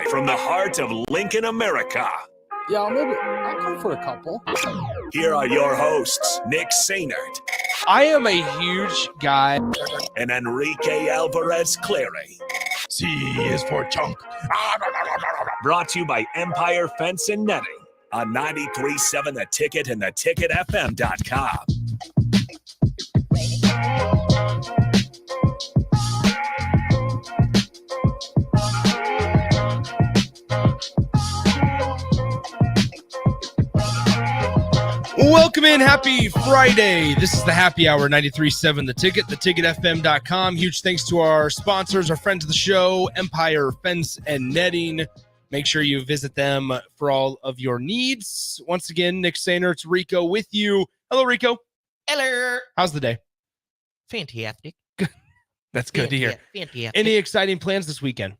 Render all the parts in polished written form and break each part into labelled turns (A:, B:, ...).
A: From the heart of Lincoln, America.
B: Yeah, I'll come for a couple.
A: Here are your hosts, Nick Sainert.
C: I am a huge guy.
A: And Enrique Alvarez Clary.
D: C is for chunk.
A: Brought to you by Empire Fence and Netting on 93.7 The Ticket and theticketfm.com.
C: Welcome in. Happy Friday. This is the Happy Hour, 93.7 The Ticket, theticketfm.com. Huge thanks to our sponsors, our friends of the show, Empire Fence and Netting. Make sure you visit them for all of your needs. Once again, Nick Sainer, it's Rico with you. Hello, Rico.
E: Hello.
C: How's the day?
E: Fantastic.
C: That's good to hear.
E: Fantastic.
C: Any exciting plans this weekend?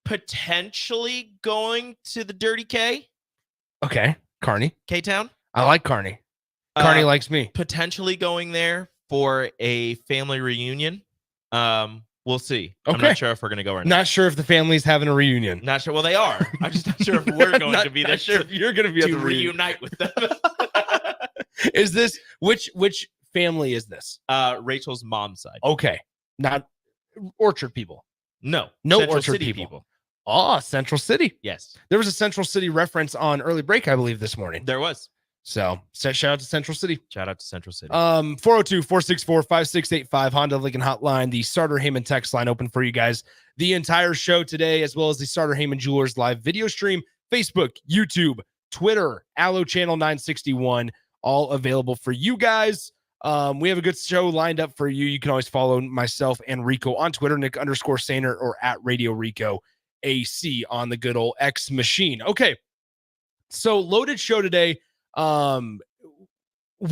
E: Potentially going to the Dirty K.
C: Okay. Carney.
E: K-Town.
C: I like Carney. Carney likes me.
E: Potentially going there for a family reunion. We'll see.
C: Okay.
E: I'm not sure if we're going to go or not.
C: Not sure if the family's having a reunion.
E: Not sure. Well, they are. I'm just not sure if we're going to be there.
C: Not sure if you're going to be at
E: to
C: the reunion.
E: reunite with them.
C: Is this which family is this?
E: Rachel's mom's side.
C: Okay. Not Orchard people.
E: No.
C: No
E: Central
C: Orchard
E: City
C: people. Oh, Central City.
E: Yes.
C: There was a Central City reference on Early Break, I believe, this morning.
E: There was.
C: So shout out to Central City.
E: Shout out to Central City.
C: 402-464-5685 Honda Lincoln Hotline, the Starter Heyman text line open for you guys the entire show today, as well as the Starter Heyman Jewelers live video stream, Facebook, YouTube, Twitter, Allo Channel 961, all available for you guys. We have a good show lined up for you. You can always follow myself and Rico on Twitter, Nick_Sainer or at Radio Rico AC on the good old X machine. Okay. So loaded show today. We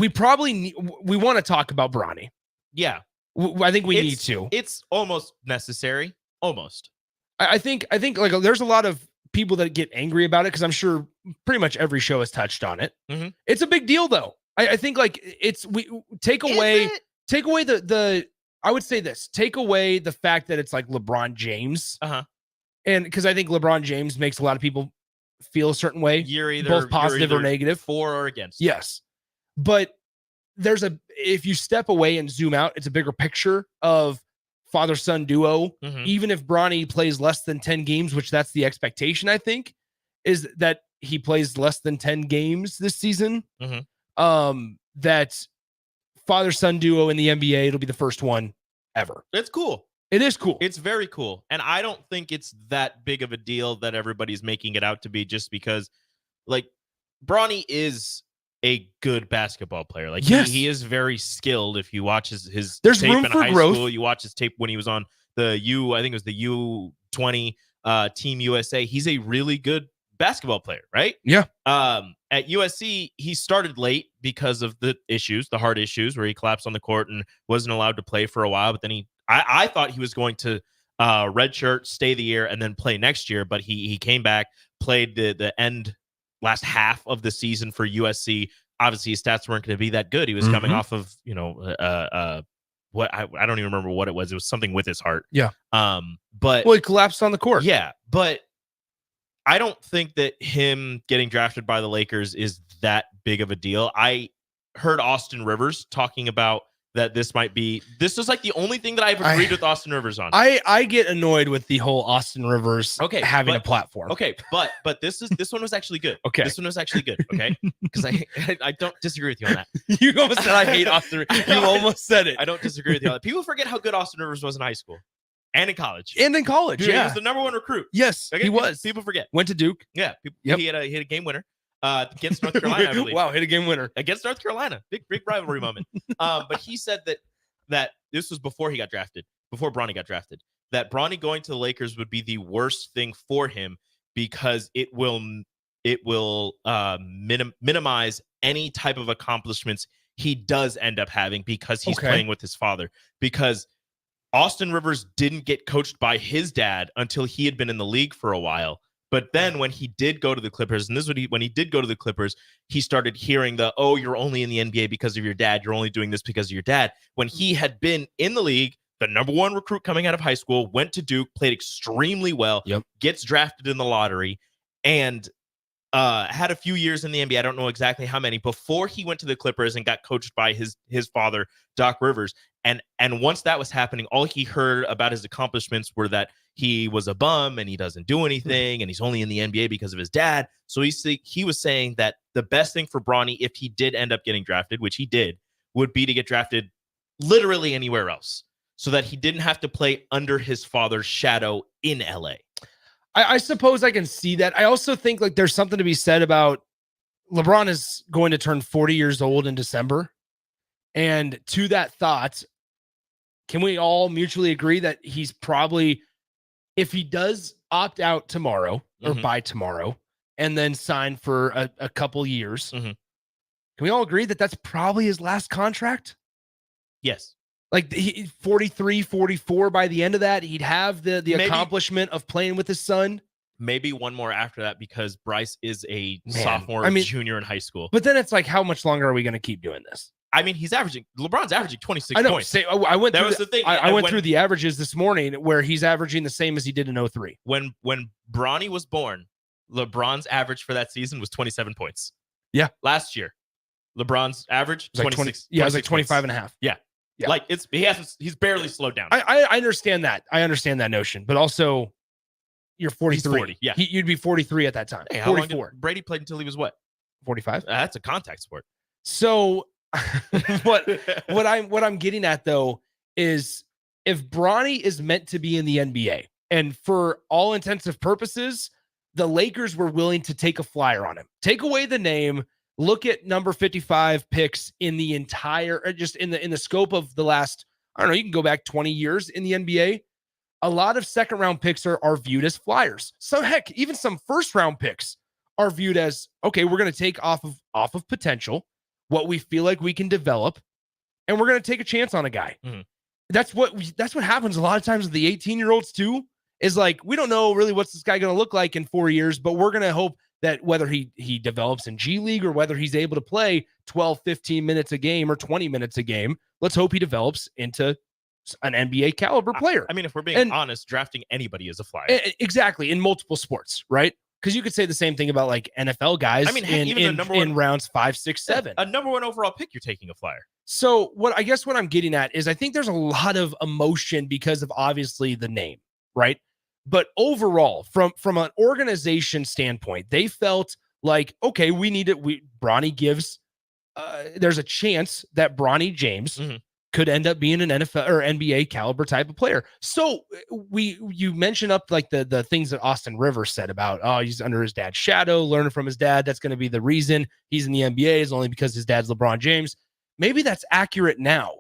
C: probably we want to talk about Bronny.
E: Yeah.
C: I think we need to.
E: It's almost necessary. Almost.
C: I think like there's a lot of people that get angry about it because I'm sure pretty much every show has touched on it.
E: Mm-hmm.
C: It's a big deal though. I think like we take away the I would say this, take away the fact that it's like LeBron James.
E: Uh-huh.
C: And because I think LeBron James makes a lot of people feel a certain way.
E: You're
C: both positive or negative.
E: For or against.
C: Yes. But if you step away and zoom out, it's a bigger picture of father-son duo.
E: Mm-hmm.
C: Even if Bronny plays less than 10 games, which that's the expectation, I think, is that he plays less than 10 games this season.
E: Mm-hmm.
C: That father-son duo in the NBA, it'll be the first one ever.
E: It's cool.
C: It is cool.
E: It's very cool. And I don't think it's that big of a deal that everybody's making it out to be, just because like Bronny is a good basketball player. Like
C: yes.
E: he is very skilled. If you watch his
C: There's
E: tape
C: room
E: in
C: for
E: high
C: growth.
E: school, you watch his tape when he was on the I think it was the U20 Team USA. He's a really good basketball player, right?
C: Yeah.
E: At USC, he started late because of the heart issues where he collapsed on the court and wasn't allowed to play for a while. But then I thought he was going to redshirt, stay the year, and then play next year. But he came back, played the last half of the season for USC. Obviously, his stats weren't going to be that good. He was coming off of, what I don't even remember what it was. It was something with his heart.
C: Yeah.
E: But
C: he collapsed on the court.
E: Yeah, but I don't think that him getting drafted by the Lakers is that big of a deal. I heard Austin Rivers talking about that this is like the only thing that I've agreed with Austin Rivers on.
C: I get annoyed with the whole Austin Rivers having a platform.
E: Okay, but this one was actually good.
C: Okay.
E: This one was actually good, okay? Because I don't disagree with you on that.
C: You almost said I hate Austin. You almost said it.
E: I don't disagree with you on that. People forget how good Austin Rivers was in high school. And in college.
C: Dude,
E: He was the number one recruit.
C: Yes,
E: okay?
C: he was.
E: People forget.
C: Went to Duke.
E: Yeah.
C: Yep.
E: He had a game winner against North Carolina, I believe.
C: Wow, hit a game winner.
E: Against North Carolina. Big rivalry moment. But he said that this was before he got drafted, before Bronny got drafted, that Bronny going to the Lakers would be the worst thing for him because it will minimize any type of accomplishments he does end up having because he's playing with his father. Because Austin Rivers didn't get coached by his dad until he had been in the league for a while. But then when he did go to the Clippers, and when he did go to the Clippers, he started hearing you're only in the NBA because of your dad. You're only doing this because of your dad. When he had been in the league the number one recruit coming out of high school, went to Duke, played extremely well, gets drafted in the lottery, and had a few years in the NBA. I don't know exactly how many, before he went to the Clippers and got coached by his father, Doc Rivers. And once that was happening, all he heard about his accomplishments were that he was a bum and he doesn't do anything and he's only in the NBA because of his dad. So he was saying that the best thing for Bronny, if he did end up getting drafted, which he did, would be to get drafted literally anywhere else, so that he didn't have to play under his father's shadow in LA.
C: I suppose I can see that. I also think like there's something to be said about LeBron is going to turn 40 years old in December. And to that thought, can we all mutually agree that he's probably, if he does opt out tomorrow or by tomorrow and then sign for a couple years, can we all agree that that's probably his last contract?
E: Yes.
C: Like 43, 44 by the end of that, he'd have the accomplishment of playing with his son.
E: Maybe one more after that, because Bryce is a sophomore, junior in high school.
C: But then it's like, how much longer are we going to keep doing this?
E: I mean, LeBron's averaging 26 points.
C: I went
E: that
C: through
E: was the thing.
C: I went through the averages this morning where he's averaging the same as he did in 03.
E: When Bronny was born, LeBron's average for that season was 27 points.
C: Yeah.
E: Last year, LeBron's average 26.
C: It was like 25 and a half.
E: Yeah. Like he's barely slowed down.
C: I understand that. I understand that notion, but also you're 43.
E: 40, yeah.
C: You'd be 43 at that time.
E: Hey,
C: 44.
E: Brady played until he was what?
C: 45.
E: That's a contact sport.
C: So what I'm getting at though is if Bronny is meant to be in the NBA, and for all intents and purposes, the Lakers were willing to take a flyer on him. Take away the name. Look at number 55 picks in the entire, just in the scope of the last, I don't know, you can go back 20 years in the NBA. A lot of second round picks are viewed as flyers. So heck, even some first round picks are viewed as, okay, we're going to take off of potential, what we feel like we can develop, and we're going to take a chance on a guy. That's what happens a lot of times with the 18-year-olds too, is like, we don't know really what's this guy going to look like in 4 years, but we're going to hope that whether he develops in G League or whether he's able to play 12, 15 minutes a game or 20 minutes a game, let's hope he develops into an NBA caliber player.
E: I mean, if we're being honest, drafting anybody is a flyer.
C: Exactly, in multiple sports, right? Because you could say the same thing about like NFL guys. I mean, in rounds 5, 6, 7.
E: A number one overall pick, you're taking a flyer.
C: So what I'm getting at is I think there's a lot of emotion because of obviously the name, right? But overall, from an organization standpoint, they felt like, okay, we need it. Bronny gives, there's a chance that Bronny James could end up being an NFL or NBA caliber type of player. So you mentioned up like the things that Austin Rivers said about, oh, he's under his dad's shadow, learning from his dad. That's going to be the reason he's in the NBA is only because his dad's LeBron James. Maybe that's accurate now,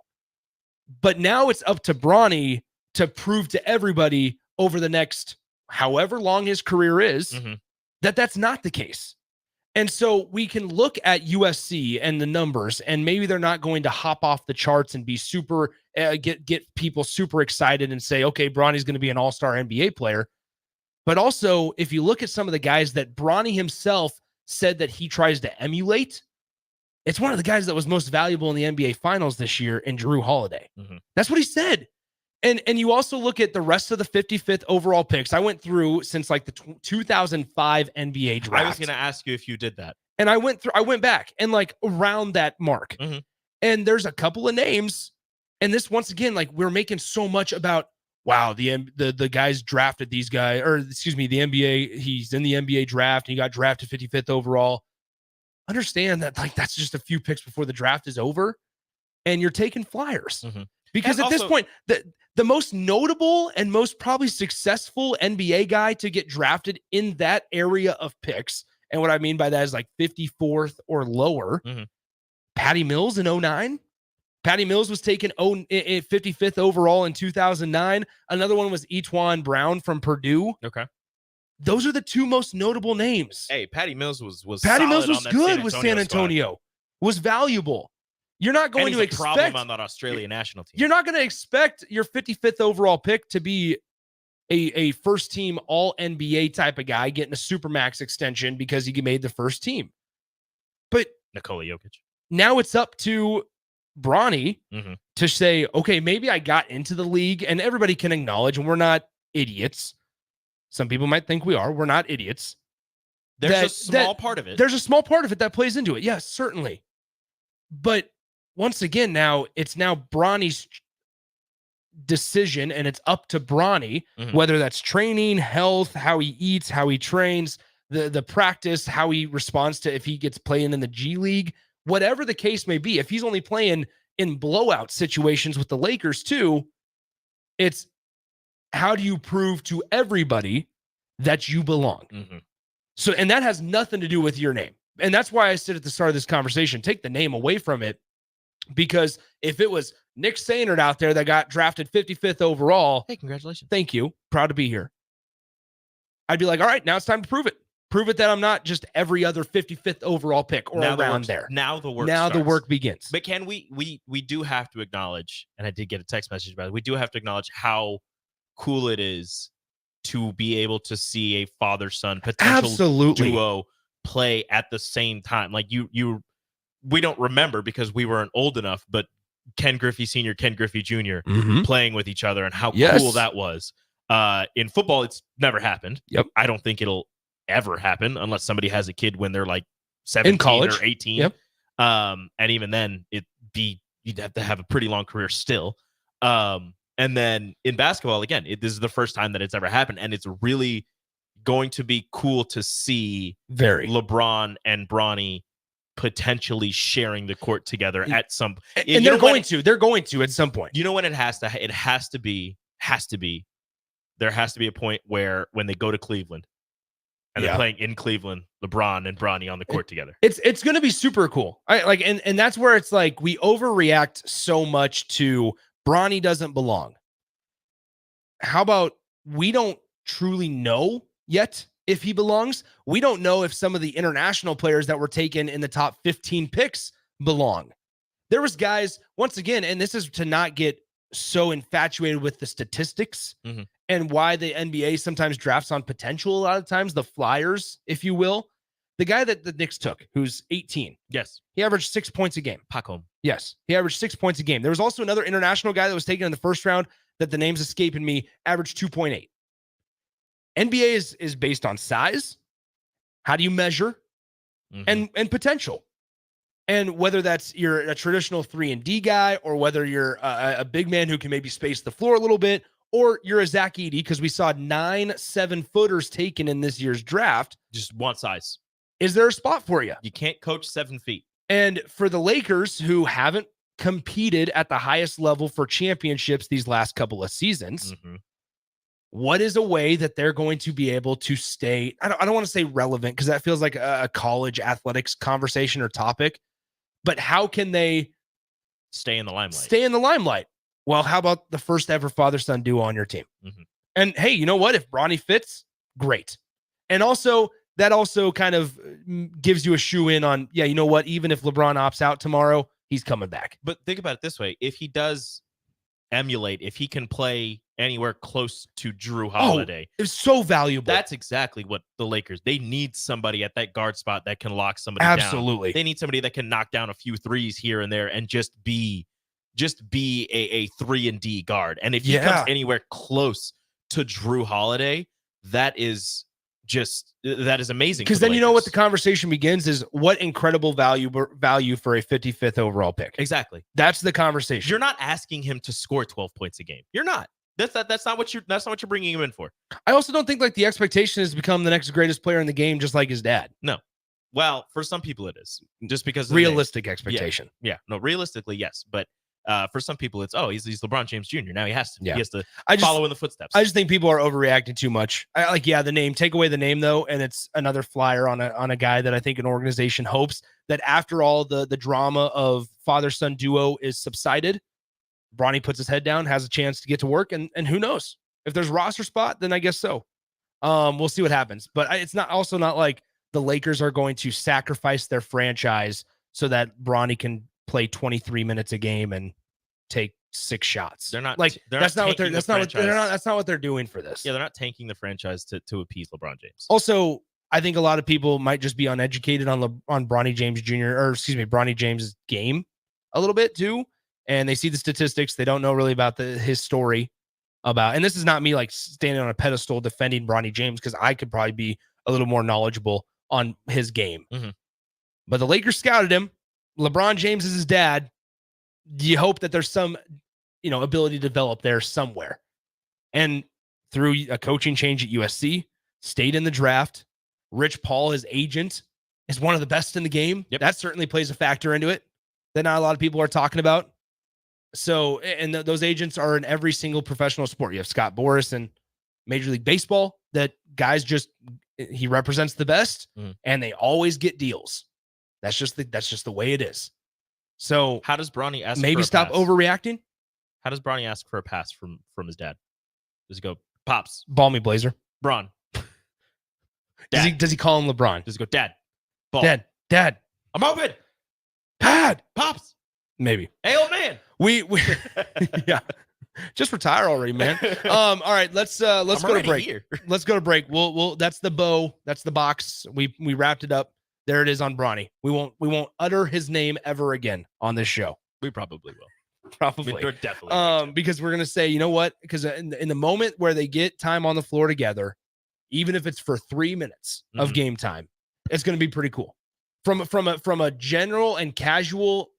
C: but now it's up to Bronny to prove to everybody over the next however long his career is that that's not the case. And so we can look at USC and the numbers, and maybe they're not going to hop off the charts and be super, get people super excited and say, okay, Bronny's going to be an all-star NBA player. But also, if you look at some of the guys that Bronny himself said that he tries to emulate, it's one of the guys that was most valuable in the NBA Finals this year in Jrue Holiday. That's what he said. And you also look at the rest of the 55th overall picks. I went through since like the 2005 NBA draft.
E: I was going to ask you if you did that.
C: And I went back and like around that mark. And there's a couple of names. And this, once again, like we're making so much about, wow, the guys drafted these guys, or excuse me, the NBA, he's in the NBA draft. And he got drafted 55th overall. Understand that like that's just a few picks before the draft is over. And you're taking flyers. Because at this point, the most notable and most probably successful NBA guy to get drafted in that area of picks, and what I mean by that is like 54th or lower, Patty Mills in 09. Patty Mills was taken 55th overall in 2009. Another one was Etuan Brown from Purdue.
E: Okay.
C: Those are the two most notable names.
E: Hey, Patty Mills was
C: Patty Mills was good with San Antonio. Was valuable. You're not going to expect
E: problem on that Australian national team.
C: You're not going to expect your 55th overall pick to be a first team all NBA type of guy getting a supermax extension because he made the first team. But
E: Nikola Jokic.
C: Now it's up to Bronny
E: Mhm.
C: to say, okay, maybe I got into the league, and everybody can acknowledge, and we're not idiots. Some people might think we are. We're not idiots.
E: There's a small part of it.
C: There's a small part of it that plays into it. Yes, certainly. But once again, now it's now Bronny's decision, and it's up to Bronny, whether that's training, health, how he eats, how he trains, the practice, how he responds to if he gets playing in the G League, whatever the case may be. If he's only playing in blowout situations with the Lakers too, it's how do you prove to everybody that you belong? So, and that has nothing to do with your name. And that's why I said at the start of this conversation, take the name away from it. Because if it was Nick Sainert out there that got drafted 55th overall,
E: hey, congratulations.
C: Thank you. Proud to be here. I'd be like, all right, now it's time to prove it. Prove it that I'm not just every other 55th overall pick or
E: now
C: around there.
E: Now the work
C: Now
E: starts.
C: the work begins.
E: But can we do have to acknowledge, and I did get a text message about it, we do have to acknowledge how cool it is to be able to see a father-son potential duo play at the same time. Like we don't remember because we weren't old enough, but Ken Griffey Sr., Ken Griffey Jr. Playing with each other and how cool that was. In football, it's never happened.
C: Yep.
E: I don't think it'll ever happen unless somebody has a kid when they're like 17
C: in college
E: or 18.
C: Yep.
E: And even then you'd have to have a pretty long career still. And then in basketball, again, this is the first time that it's ever happened. And it's really going to be cool to see LeBron and Bronny potentially sharing the court together at some
C: and they're going to at some point.
E: You know when it has to be there has to be a point where when they go to Cleveland and they're playing in Cleveland, LeBron and Bronny on the court together.
C: It's going to be super cool. And that's where it's like we overreact so much to Bronny doesn't belong. How about we don't truly know yet if he belongs? We don't know if some of the international players that were taken in the top 15 picks belong. There was guys, once again, and this is to not get so infatuated with the statistics and why the NBA sometimes drafts on potential a lot of times, the flyers, if you will. The guy that the Knicks took, who's 18.
E: Yes.
C: He averaged 6 points a game.
E: Pacom.
C: Yes. He averaged 6 points a game. There was also another international guy that was taken in the first round that the name's escaping me, averaged 2.8. NBA is based on size. How do you measure? And potential. And whether that's you're a traditional 3-and-D guy or whether you're a big man who can maybe space the floor a little bit, or you're a Zach Edey, because we saw 9 7-footers taken in this year's draft.
E: Just one size.
C: Is there a spot for you?
E: You can't coach 7 feet.
C: And for the Lakers, who haven't competed at the highest level for championships these last couple of seasons, what is a way that they're going to be able to stay? I don't want to say relevant because that feels like a college athletics conversation or topic, but how can they
E: stay in the limelight?
C: Stay in the limelight. Well, how about the first ever father-son duo on your team? And hey, you know what? If Bronny fits, great. And also, that also kind of gives you a shoe in on, yeah, you know what? Even if LeBron opts out tomorrow, he's coming back.
E: But think about it this way. If he does emulate, if he can play anywhere close to Drew Holiday,
C: it's so valuable.
E: That's exactly what the Lakers, they need somebody at that guard spot that can lock somebody down.
C: Absolutely.
E: They need somebody that can knock down a few threes here and there and just be a 3-and-D guard. And if he comes anywhere close to Drew Holiday, that is amazing.
C: Because then you know what the conversation begins is what incredible value for a 55th overall pick.
E: Exactly.
C: That's the conversation.
E: You're not asking him to score 12 points a game. You're not. That's not what you're bringing him in for.
C: I also don't think like the expectation is to become the next greatest player in the game, just like his dad.
E: No. Well, for some people it is, just because of
C: realistic expectation.
E: Yeah. No, realistically, yes. But for some people it's, he's LeBron James Jr. Now he has to.
C: Yeah.
E: He has to follow in the footsteps.
C: I just think people are overreacting too much. The name. Take away the name though, and it's another flyer on a guy that I think an organization hopes that after all the drama of father-son duo is subsided, Bronny puts his head down, has a chance to get to work, and who knows? If there's a roster spot, then I guess so. We'll see what happens. But it's not like the Lakers are going to sacrifice their franchise so that Bronny can play 23 minutes a game and take 6 shots.
E: They're not
C: like that's not what they're doing for this.
E: Yeah, they're not tanking the franchise to appease LeBron James.
C: Also, I think a lot of people might just be uneducated on Bronny James Jr. Bronny James' game a little bit too. and they see the statistics. They don't know really about his story and this is not me like standing on a pedestal defending Bronny James, because I could probably be a little more knowledgeable on his game.
E: Mm-hmm.
C: But the Lakers scouted him. LeBron James is his dad. You hope that there's some, ability to develop there somewhere. And through a coaching change at USC, stayed in the draft. Rich Paul, his agent, is one of the best in the game.
E: Yep.
C: That certainly plays a factor into it that not a lot of people are talking about. So, and those agents are in every single professional sport. You have Scott Boras in Major League Baseball, that guys he represents the best, and they always get deals. That's just the way it is. So
E: how does Bronny ask?
C: Maybe
E: for a
C: stop
E: pass?
C: overreacting.
E: How does Bronny ask for a pass from his dad? Does he go, Pops,
C: ball me, Blazer?
E: Bron.
C: Does he call him LeBron?
E: Does he go, Dad, ball.
C: Dad,
E: I'm open.
C: Dad,
E: Pops.
C: Maybe.
E: Hey, old man.
C: We yeah. Just retire already, man. All right, let's go to break.
E: Here.
C: Let's go to break. We'll that's the bow. That's the box. We wrapped it up. There it is on Bronny. We won't utter his name ever again on this show.
E: We probably will.
C: Probably.
E: We're definitely.
C: Because we're gonna say, you know what? Because in the moment where they get time on the floor together, even if it's for 3 minutes of game time, it's gonna be pretty cool. From a general and casual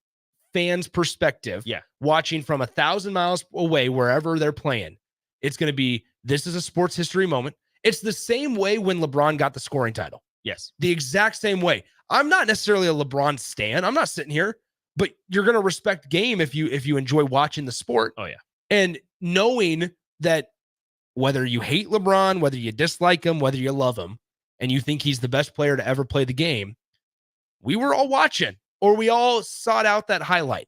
C: fans' perspective, watching from 1,000 miles away, wherever they're playing, it's going to be, this is a sports history moment. It's the same way when LeBron got the scoring title.
E: Yes.
C: The exact same way. I'm not necessarily a LeBron stan. I'm not sitting here, but you're going to respect game if you enjoy watching the sport.
E: Oh, yeah.
C: And knowing that whether you hate LeBron, whether you dislike him, whether you love him, and you think he's the best player to ever play the game, we were all watching. Or we all sought out that highlight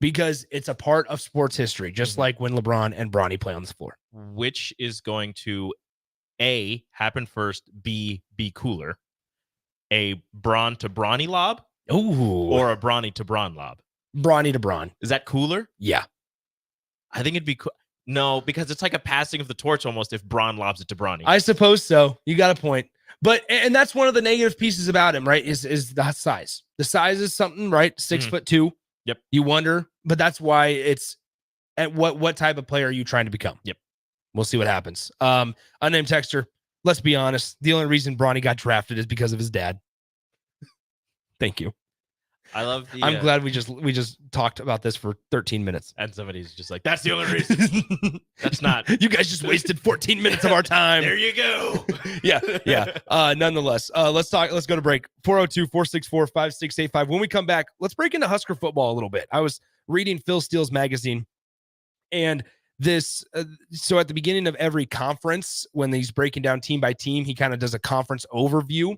C: because it's a part of sports history, just like when LeBron and Bronny play on the floor.
E: Which is going to A, happen first, B, be cooler. A Bron to Bronny lob?
C: Ooh.
E: Or a Bronny to Bron lob?
C: Bronny to Bron.
E: Is that cooler?
C: Yeah.
E: I think it'd be cool. No, because it's like a passing of the torch almost if Bron lobs it to Bronny.
C: I suppose so. You got a point. And that's one of the negative pieces about him, right? Is the size. The size is something, right? 6'2".
E: Yep.
C: You wonder, but that's why it's at what type of player are you trying to become?
E: Yep. We'll
C: see what happens. Unnamed texter. Let's be honest. The only reason Bronny got drafted is because of his dad. Thank you.
E: I love the.
C: I'm glad we just talked about this for 13 minutes.
E: And somebody's just like, that's the only reason. That's not.
C: You guys just wasted 14 minutes of our time.
E: There you go.
C: Yeah. Nonetheless, let's go to break. 402-464-5685. When we come back, let's break into Husker football a little bit. I was reading Phil Steele's magazine, and this, so at the beginning of every conference, when he's breaking down team by team, he kind of does a conference overview.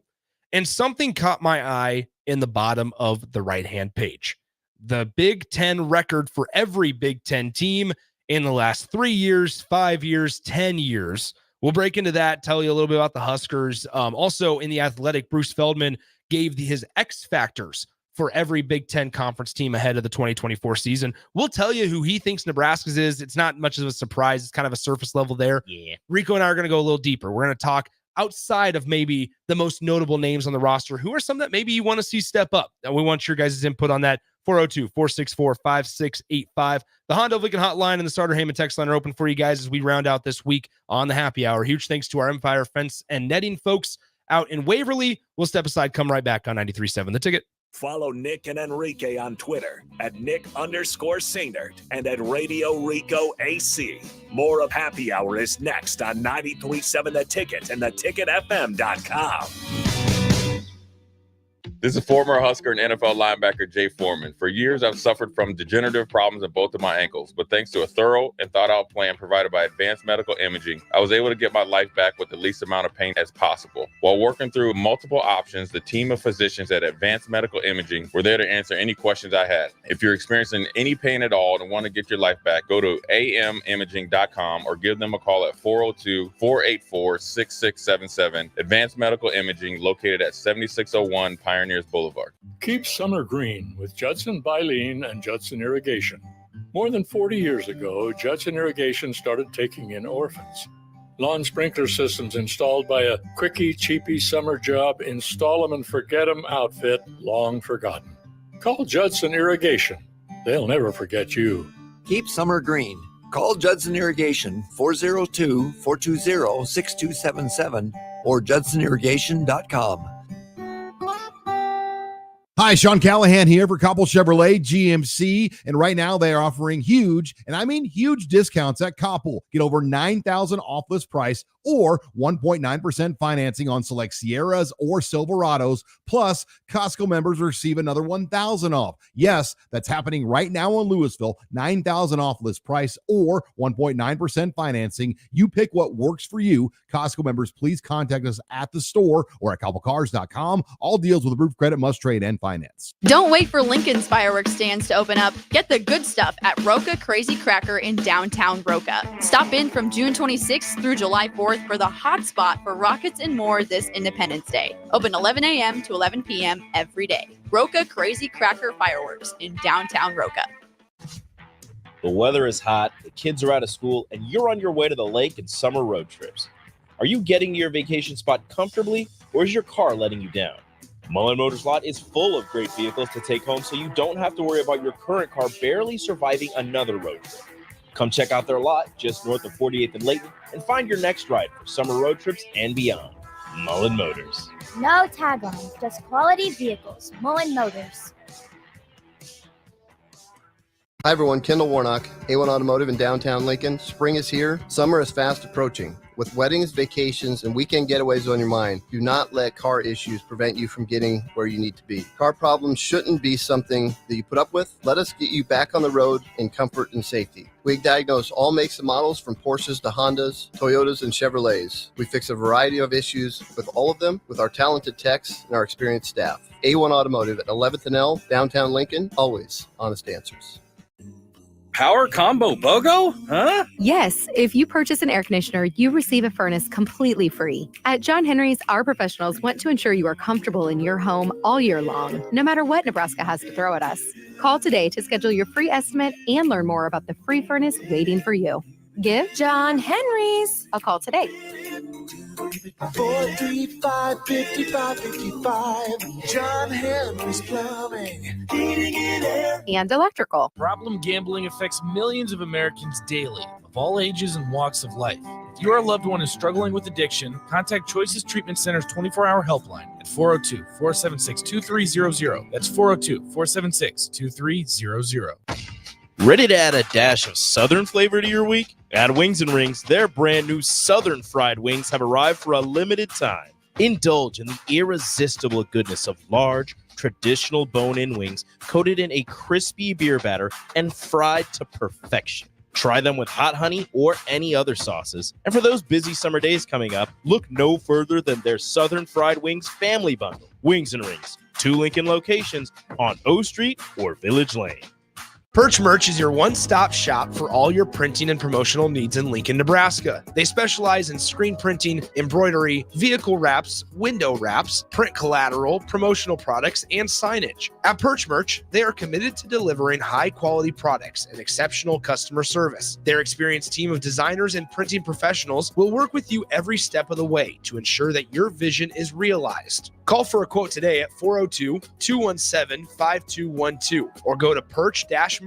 C: And something caught my eye in the bottom of the right-hand page. The Big Ten record for every Big Ten team in the last 3 years, 5 years, 10 years. We'll break into that, tell you a little bit about the Huskers. Also in The Athletic, Bruce Feldman gave his X-Factors for every Big Ten conference team ahead of the 2024 season. We'll tell you who he thinks Nebraska's is. It's not much of a surprise. It's kind of a surface level there.
E: Yeah.
C: Rico and I are going to go a little deeper. We're going to talk outside of maybe the most notable names on the roster. Who are some that maybe you want to see step up? And we want your guys' input on that. 402-464-5685. The Honda of Lincoln hotline and the Starter Heyman text line are open for you guys as we round out this week on the happy hour. Huge thanks to our Empire Fence and Netting folks out in Waverly. We'll step aside, come right back on 93.7 The Ticket.
A: Follow Nick and Enrique on Twitter at Nick_Sainert and at Radio Rico AC. More of Happy Hour is next on 93.7 The Ticket and theticketfm.com.
F: This is former Husker and NFL linebacker Jay Foreman. For years, I've suffered from degenerative problems in both of my ankles, but thanks to a thorough and thought-out plan provided by Advanced Medical Imaging, I was able to get my life back with the least amount of pain as possible. While working through multiple options, the team of physicians at Advanced Medical Imaging were there to answer any questions I had. If you're experiencing any pain at all and want to get your life back, go to amimaging.com or give them a call at 402-484-6677. Advanced Medical Imaging, located at 7601 Pioneers Boulevard.
G: Keep summer green with Judson Baleen and Judson Irrigation. More than 40 years ago, Judson Irrigation started taking in orphans. Lawn sprinkler systems installed by a quickie, cheapy summer job, install 'em and forget 'em outfit long forgotten. Call Judson Irrigation They'll never forget you.
H: Keep summer green. Call Judson Irrigation 402-420-6277 or judsonirrigation.com.
D: Hi, Sean Callahan here for Copple Chevrolet GMC, and right now they are offering huge, and I mean huge discounts at Copple. Get over $9,000 off list price or 1.9% financing on select Sierras or Silverados, plus Costco members receive another $1,000 off. Yes, that's happening right now in Louisville, $9,000 off list price or 1.9% financing. You pick what works for you. Costco members, please contact us at the store or at copplecars.com. All deals with approved credit must trade and finance.
I: Don't wait for Lincoln's fireworks stands to open up. Get the good stuff at Roca Crazy Cracker in downtown Roca. Stop in from June 26th through July 4th for the hot spot for rockets and more this Independence Day. Open 11 a.m. to 11 p.m. every day. Roca Crazy Cracker Fireworks in downtown Roca.
E: The weather is hot, the kids are out of school, and you're on your way to the lake and summer road trips. Are you getting to your vacation spot comfortably, or is your car letting you down? Mullen Motors lot is full of great vehicles to take home, so you don't have to worry about your current car barely surviving another road trip. Come check out their lot just north of 48th and Layton and find your next ride for summer road trips and beyond. Mullen Motors.
J: No tag-ons, just quality vehicles. Mullen Motors.
K: Hi everyone, Kendall Warnock, A1 Automotive in downtown Lincoln. Spring is here, summer is fast approaching. With weddings, vacations, and weekend getaways on your mind, do not let car issues prevent you from getting where you need to be. Car problems shouldn't be something that you put up with. Let us get you back on the road in comfort and safety. We diagnose all makes and models from Porsches to Hondas, Toyotas, and Chevrolets. We fix a variety of issues with all of them with our talented techs and our experienced staff. A1 Automotive at 11th and L, downtown Lincoln, always honest answers.
L: Power combo BOGO? Huh?
M: Yes, if you purchase an air conditioner, you receive a furnace completely free. At John Henry's, our professionals want to ensure you are comfortable in your home all year long, no matter what Nebraska has to throw at us. Call today to schedule your free estimate and learn more about the free furnace waiting for you. Give John Henry's a call today.
N: 435-5555. John Henry's Plumbing, Heating and Air,
M: and Electrical.
O: Problem gambling affects millions of Americans daily, of all ages and walks of life. If your loved one is struggling with addiction, contact Choices Treatment Center's 24-hour helpline at 402-476-2300. That's 402-476-2300.
E: Ready to add a dash of Southern flavor to your week? At Wings and Rings, their brand new Southern fried wings have arrived for a limited time. Indulge in the irresistible goodness of large, traditional bone-in wings coated in a crispy beer batter and fried to perfection. Try them with hot honey or any other sauces. And for those busy summer days coming up, look no further than their Southern Fried Wings Family Bundle. Wings and Rings, 2 Lincoln locations on O Street or Village Lane.
C: Perch Merch is your one-stop shop for all your printing and promotional needs in Lincoln, Nebraska. They specialize in screen printing, embroidery, vehicle wraps, window wraps, print collateral, promotional products, and signage. At Perch Merch, they are committed to delivering high-quality products and exceptional customer service. Their experienced team of designers and printing professionals will work with you every step of the way to ensure that your vision is realized. Call for a quote today at 402-217-5212 or go to perch-merch.com.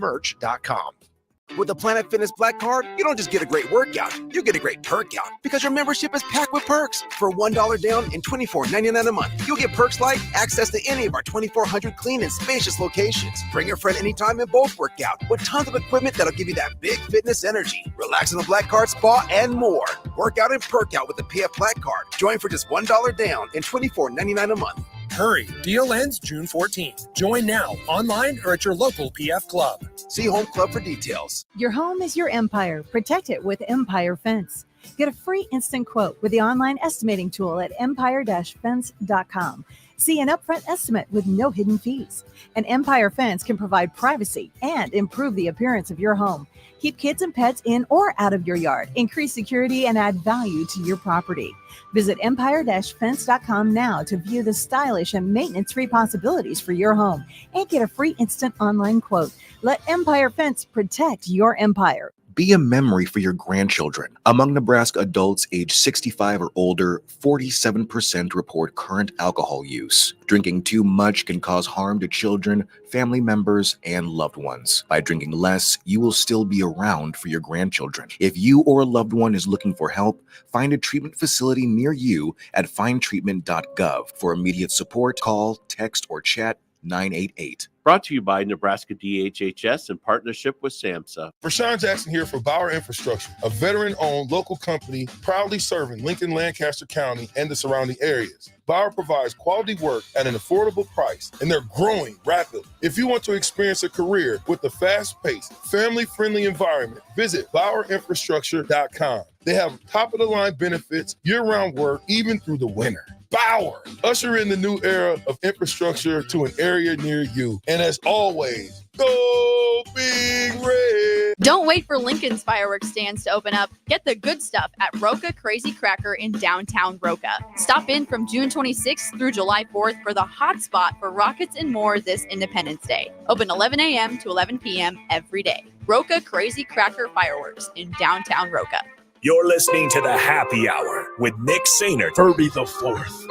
P: With the Planet Fitness Black Card, you don't just get a great workout, you get a great perk out because your membership is packed with perks. For $1 down and $24.99 a month, you'll get perks like access to any of our 2,400 clean and spacious locations. Bring your friend anytime and both work out with tons of equipment that'll give you that big fitness energy. Relax in the Black Card spa and more. Work out and perk out with the PF Black Card. Join for just $1 down and $24.99 a month.
Q: Hurry, deal ends June 14th. Join now, online or at your local PF Club.
P: See Home Club for details.
R: Your home is your empire. Protect it with Empire Fence. Get a free instant quote with the online estimating tool at empire-fence.com. See an upfront estimate with no hidden fees. An Empire Fence can provide privacy and improve the appearance of your home. Keep kids and pets in or out of your yard. Increase security and add value to your property. Visit empire-fence.com now to view the stylish and maintenance-free possibilities for your home and get a free instant online quote. Let Empire Fence protect your empire.
S: Be a memory for your grandchildren. Among Nebraska adults age 65 or older, 47% report current alcohol use. Drinking too much can cause harm to children, family members, and loved ones. By drinking less, you will still be around for your grandchildren. If you or a loved one is looking for help, find a treatment facility near you at findtreatment.gov. For immediate support, call, text, or chat 988.
T: Brought to you by Nebraska DHHS in partnership with SAMHSA.
U: Rashawn Jackson here for Bauer Infrastructure, a veteran-owned local company proudly serving Lincoln, Lancaster County, and the surrounding areas. Bauer provides quality work at an affordable price, and they're growing rapidly. If you want to experience a career with a fast-paced, family-friendly environment, visit BauerInfrastructure.com. They have top-of-the-line benefits, year-round work, even through the winter. Bauer, usher in the new era of infrastructure to an area near you. And as always, go Big Red.
I: Don't wait for Lincoln's fireworks stands to open up. Get the good stuff at Roca Crazy Cracker in downtown Roca. Stop in from June 26th through July 4th for the hot spot for rockets and more this Independence Day. Open 11 a.m. to 11 p.m. every day. Roca Crazy Cracker Fireworks in downtown Roca.
A: You're listening to the Happy Hour with Nick Sainert.
V: Herbie the Fourth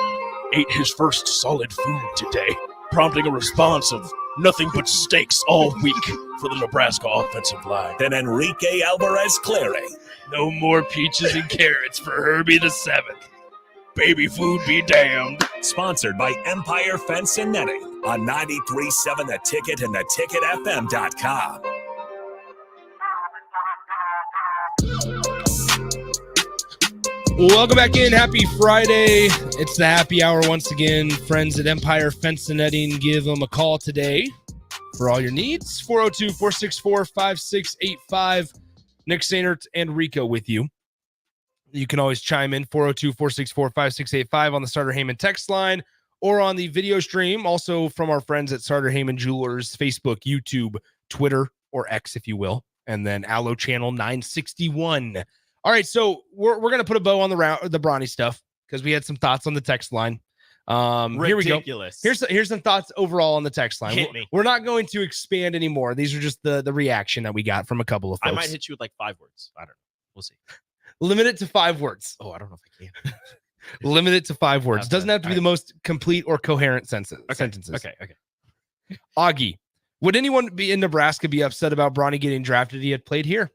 V: ate his first solid food today, prompting a response of nothing but steaks all week for the Nebraska offensive line.
A: Then Enrique Alvarez Clary.
V: No more peaches and carrots for Herbie the Seventh. Baby food be damned.
A: Sponsored by Empire Fence and Netting on 93.7 The Ticket and theticketfm.com.
C: Welcome back in. Happy Friday. It's the happy hour once again. Friends at Empire Fence and Netting, give them a call today for all your needs. 402-464-5685. Nick Sainert and Rico with you. You can always chime in 402-464-5685 on the Starter Heyman text line or on the video stream, also from our friends at Starter Heyman Jewelers, Facebook, YouTube, Twitter, or X, if you will, and then Allo Channel 961. All right, so we're going to put a bow on the Bronny stuff because we had some thoughts on the text line. Here we go. Here's some thoughts overall on the text line.
E: Hit me.
C: We're not going to expand anymore. These are just the reaction that we got from a couple of folks.
E: I might hit you with like 5 words. I don't know. We'll see.
C: Limit it to 5 words.
E: Oh, I don't know if I can.
C: Limit it to 5 words.
E: Okay.
C: Doesn't have to be the most complete or coherent sentences.
E: Okay.
C: Augie, would anyone in Nebraska be upset about Bronny getting drafted? He had played here.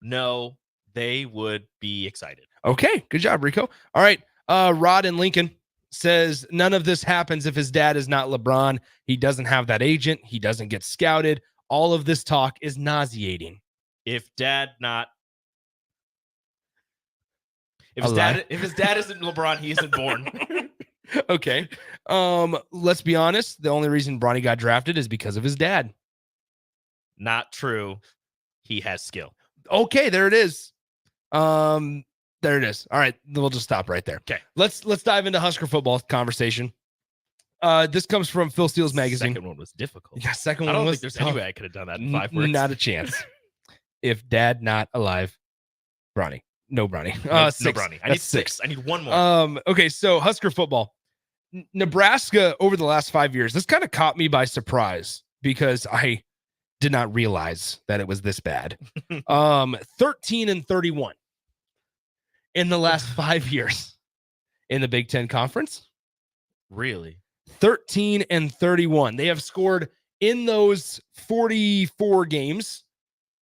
E: No, they would be excited.
C: Okay, good job, Rico. All right, Rod in Lincoln says none of this happens if his dad is not LeBron. He doesn't have that agent. He doesn't get scouted. All of this talk is nauseating.
E: If his dad isn't LeBron, he isn't born.
C: Okay. Let's be honest. The only reason Bronny got drafted is because of his dad.
E: Not true. He has skill.
C: Okay, there it is. There it is. All right, we'll just stop right there.
E: Okay.
C: Let's dive into Husker football conversation. This comes from Phil Steele's magazine.
E: Second one was difficult.
C: Yeah, second
E: I
C: one
E: don't
C: was
E: think there's
C: tough.
E: any way I could have done that in 5 words.
C: Not a chance. If dad not alive, Bronny. No Bronny.
E: No
C: 6.
E: Bronny. I need 6. I need one more.
C: Okay, so Husker football. Nebraska over the last 5 years, this kind of caught me by surprise because I did not realize that it was this bad. 13-31 in the last 5 years in the Big Ten Conference.
E: Really?
C: 13-31. They have scored in those 44 games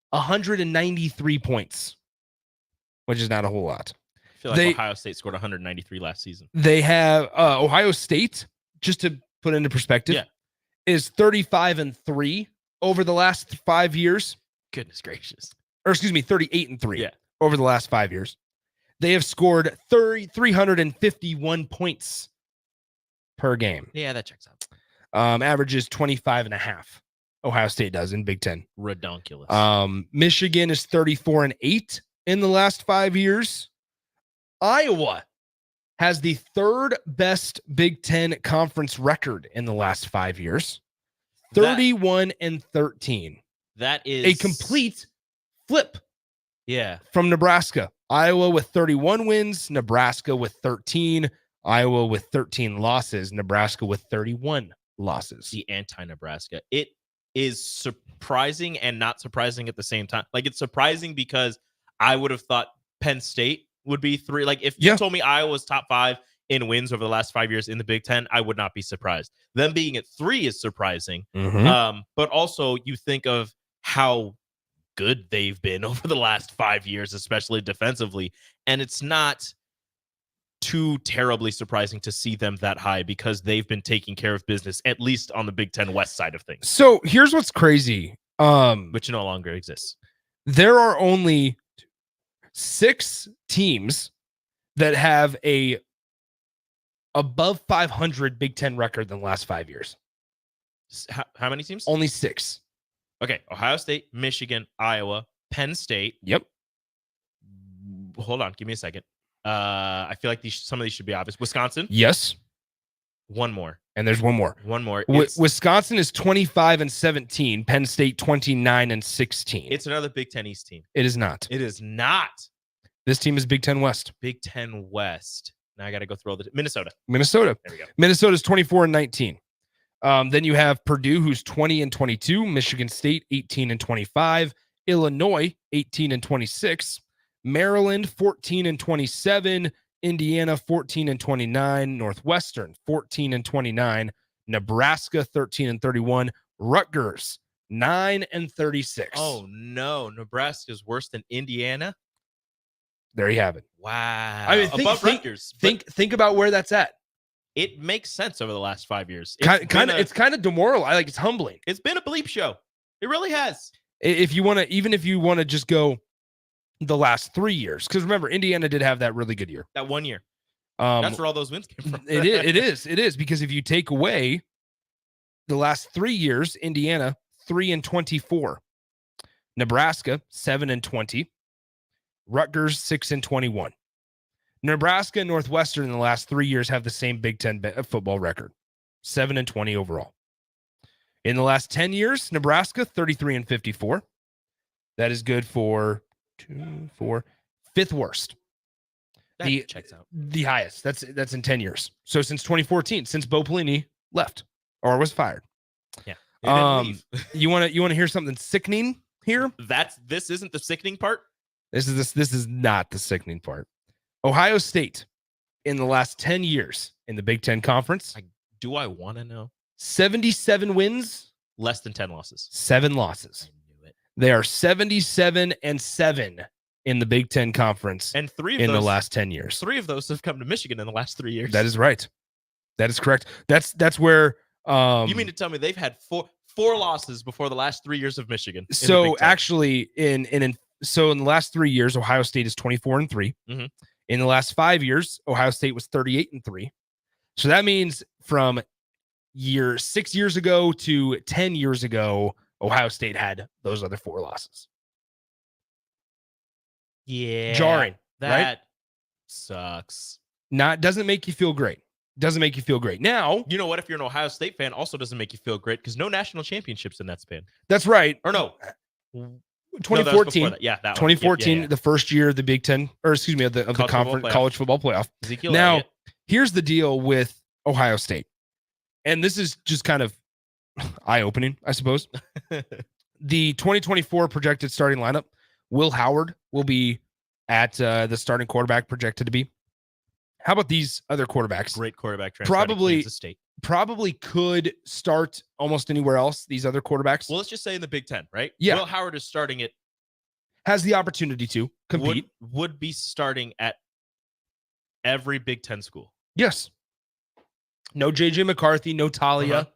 C: 193 points, which is not a whole lot.
E: I feel like Ohio State scored 193 last season.
C: They have Ohio State, just to put into perspective, is 35-3 over the last 5 years.
E: Goodness gracious.
C: Or excuse me, 38-3 over the last 5 years. They have scored 351 points per game.
E: Yeah, that checks out.
C: Averages 25.5. Ohio State does in Big Ten.
E: Redonkulous.
C: Michigan is 34-8 in the last 5 years. Iowa has the third best Big Ten conference record in the last 5 years. 31-13.
E: That is
C: a complete flip.
E: Yeah.
C: From Nebraska. Iowa with 31 wins, Nebraska with 13, Iowa with 13 losses, Nebraska with 31 losses.
E: The anti-Nebraska. is surprising and not surprising at the same time. Like, it's surprising because I would have thought Penn State would be 3. Like, if you told me Iowa was top 5 in wins over the last 5 years in the Big Ten, I would not be surprised. Them being at 3 is surprising. But also you think of how good they've been over the last 5 years, especially defensively. And it's not too terribly surprising to see them that high because they've been taking care of business, at least on the Big Ten West side of things.
C: So here's what's crazy.
E: Which no longer exists.
C: There are only 6 teams that have a above 500 Big Ten record in the last 5 years.
E: How many teams?
C: Only 6.
E: Okay. Ohio State, Michigan, Iowa, Penn State.
C: Yep.
E: Hold on. Give me a second. I feel like some of these should be obvious. Wisconsin.
C: Yes.
E: One more.
C: And there's one more.
E: One more.
C: Wisconsin is 25-17. Penn State 29-16.
E: It's another Big Ten East team.
C: It is not.
E: It is not.
C: This team is Big Ten West.
E: Big Ten West. Now I got to go through all the Minnesota.
C: Minnesota.
E: There we go.
C: Minnesota's 24-19. Then you have Purdue, who's 20-22. Michigan State 18-25. Illinois 18-26. Maryland 14-27. Indiana 14-29. Northwestern 14-29. Nebraska 13-31. Rutgers 9-36.
E: Oh no, Nebraska's worse than Indiana.
C: There you have it.
E: Wow.
C: I mean,
E: above Rutgers.
C: Think about where that's at.
E: It makes sense over the last 5 years.
C: It's kind of demoralizing. Like, it's humbling.
E: It's been a bleep show. It really has.
C: If you want to just go the last 3 years, because remember, Indiana did have that really good year.
E: That 1 year. That's where all those wins came from.
C: It is because if you take away the last 3 years, Indiana 3-24, Nebraska 7-20, Rutgers 6-21. Nebraska and Northwestern in the last 3 years have the same Big Ten football record, 7-20 overall. In the last 10 years, Nebraska 33-54. That is good for 5th worst.
E: That checks out.
C: The highest. That's in 10 years. So since 2014, since Bo Pelini left or was fired.
E: Yeah.
C: You want to hear something sickening here?
E: This isn't the sickening part.
C: This is not the sickening part. Ohio State in the last 10 years in the Big Ten Conference.
E: Do I want to know?
C: 77 wins,
E: less than 10 losses.
C: 7 losses.
E: I knew it.
C: They are 77-7 in the Big Ten Conference,
E: and 3 of
C: in
E: those,
C: the last 10 years.
E: 3 of those have come to Michigan in the last 3 years.
C: That is right. That is correct. That's where
E: you mean to tell me they've had four losses before the last 3 years of Michigan?
C: So actually in the last 3 years, Ohio State is 24-3.
E: Mm-hmm.
C: In the last 5 years, Ohio State was 38-3. So that means from 6 years ago to 10 years ago, Ohio State had those other 4 losses.
E: Yeah.
C: Jarring.
E: That
C: right?
E: sucks.
C: Doesn't make you feel great. Doesn't make you feel great. Now,
E: you know what? If you're an Ohio State fan, also doesn't make you feel great because no national championships in that span.
C: That's right.
E: Or no.
C: 2014.
E: No, yeah, that
C: 2014,
E: yeah.
C: the first year of the Big Ten, or excuse me, of the conference college football playoff.
E: Ezekiel
C: now,
E: Elliott.
C: Here's the deal with Ohio State, and this is just kind of eye-opening, I suppose. The 2024 projected starting lineup: Will Howard will be at the starting quarterback, projected to be. How about these other quarterbacks?
E: Great quarterback transfer out of Kansas State.
C: Probably could start almost anywhere else. These other quarterbacks.
E: Well, let's just say in the Big Ten, right?
C: Yeah.
E: Will Howard is starting it.
C: Has the opportunity to compete.
E: Would be starting at every Big Ten school.
C: Yes. No JJ McCarthy, no Talia.
E: Uh-huh.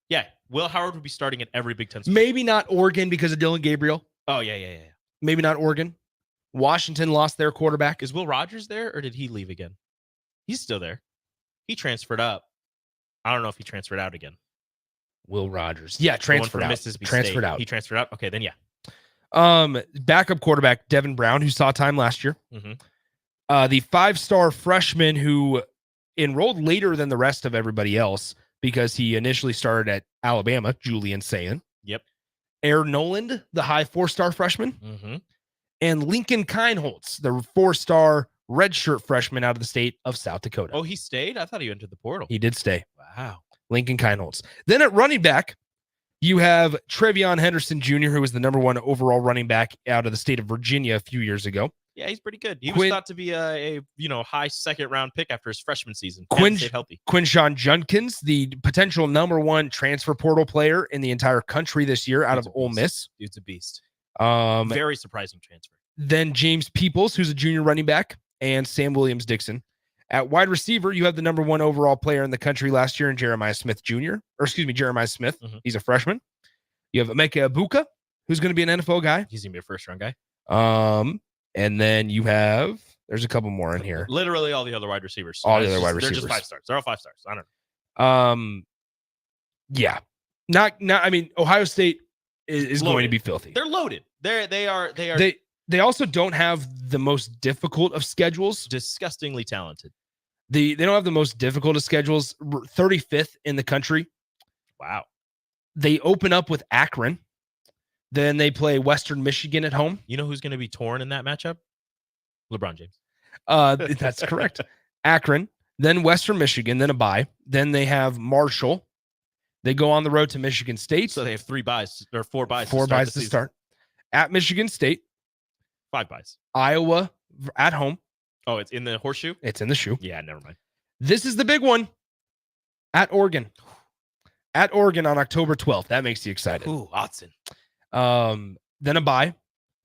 E: Yeah. Will Howard would be starting at every Big Ten school.
C: Maybe not Oregon because of Dylan Gabriel.
E: Oh, yeah.
C: Maybe not Oregon. Washington lost their quarterback.
E: Is Will Rogers there or did he leave again? He's still there. He transferred up. I don't know if he transferred out again.
C: Will Rogers. Yeah, transferred out.
E: Mississippi
C: transferred
E: State.
C: out.
E: He transferred out. Okay, then yeah.
C: Backup quarterback Devin Brown, who saw time last year.
E: Mm-hmm.
C: The 5-star freshman who enrolled later than the rest of everybody else because he initially started at Alabama, Julian Sayin.
E: Yep.
C: Air Noland, the high 4-star freshman.
E: Mm-hmm.
C: And Lincoln Kineholtz, the 4-star redshirt freshman out of the state of South Dakota.
E: Oh, he stayed? I thought he entered the portal.
C: He did stay.
E: Wow.
C: Lincoln Kineholtz. Then at running back, You have Trevion Henderson Jr., who was the number 1 overall running back out of the state of Virginia a few years ago.
E: Yeah, he's pretty good. He was thought to be a high second-round pick after his freshman season. Stayed healthy.
C: Quinshawn Judkins, the potential number 1 transfer portal player in the entire country this year out of Ole Miss.
E: Dude's a beast.
C: Very
E: surprising transfer.
C: Then James Peoples, who's a junior running back, and Sam Williams-Dixon. At wide receiver, you have the number 1 overall player in the country last year in Jeremiah Smith Jr. Jeremiah Smith.
E: Mm-hmm.
C: He's a freshman. You have Emeka Ibuka, who's going to be an NFL guy.
E: He's going to be a first-round guy.
C: And then you have, there's a couple more in here.
E: Literally all the other wide receivers.
C: All the other wide receivers.
E: They're just 5 stars. They're all 5 stars. I don't know.
C: Yeah. I mean, Ohio State is going to be filthy.
E: They're loaded. They are.
C: They also don't have the most difficult of schedules.
E: Disgustingly talented.
C: They don't have the most difficult of schedules. 35th in the country.
E: Wow.
C: They open up with Akron. Then they play Western Michigan at home.
E: You know who's going to be torn in that matchup? LeBron James.
C: That's correct. Akron, then Western Michigan, then a bye. Then they have Marshall. They go on the road to Michigan State.
E: So they have 3 byes or 4 byes.
C: 4 byes to start. At Michigan State.
E: 5 byes.
C: Iowa at home.
E: Oh, it's in the horseshoe?
C: It's in the shoe.
E: Yeah, never mind.
C: This is the big one. At Oregon. At Oregon on October 12th. That makes you excited.
E: Ooh, Autzen.
C: Then a bye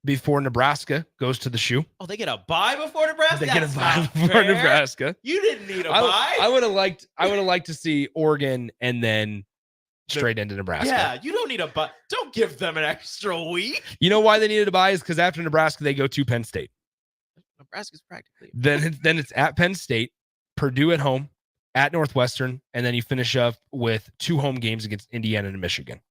C: before Nebraska goes to the shoe.
E: Oh, they get a bye before Nebraska?
C: They get a bye before Nebraska.
E: You didn't need a bye.
C: I would have liked to see Oregon and then straight into Nebraska.
E: Yeah, you don't need a bye. Don't give them an extra week.
C: You know why they needed a bye is because after Nebraska, they go to Penn State.
E: Nebraska's practically.
C: Then it's at Penn State, Purdue at home, at Northwestern, and then you finish up with 2 home games against Indiana and Michigan.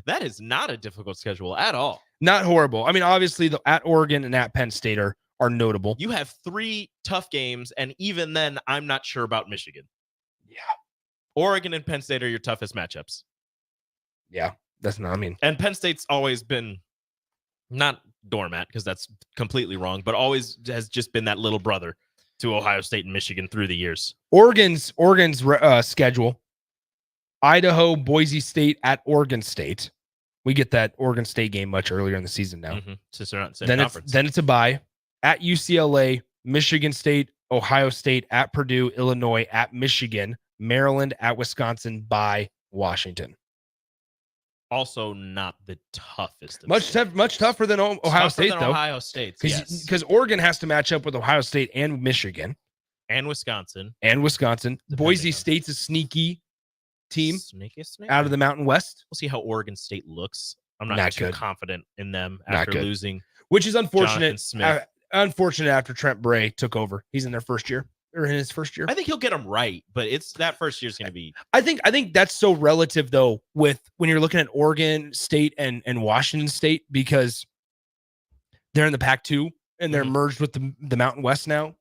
E: That is not a difficult schedule at all.
C: Not horrible. I mean, obviously, at Oregon and at Penn State are notable.
E: You have 3 tough games, and even then, I'm not sure about Michigan.
C: Yeah.
E: Oregon and Penn State are your toughest matchups.
C: Yeah, that's not,
E: and Penn State's always been not doormat because that's completely wrong, but always has just been that little brother to Ohio State and Michigan through the years.
C: Oregon's schedule: Idaho, Boise State at Oregon State. We get that Oregon State game much earlier in the season now.
E: Mm-hmm. Since they're not in the same conference.
C: Then it's a bye at UCLA, Michigan State, Ohio State, at Purdue, Illinois, at Michigan, Maryland, at Wisconsin, by Washington.
E: Also not the toughest.
C: Much tougher than Ohio State, though.
E: Ohio State, yes.
C: Because Oregon has to match up with Ohio State and Michigan.
E: And Wisconsin.
C: Boise State's a sneaky team out of the Mountain West.
E: We'll see how Oregon State looks. I'm not too confident in them after losing.
C: Which is unfortunate. Unfortunate after Trent Bray took over. He's in their first year. Or in his first year.
E: I think he'll get them right, but it's that first year's going to be.
C: I think that's so relative though with when you're looking at Oregon State and Washington State because they're in the Pac-2 and they're merged with the Mountain West now.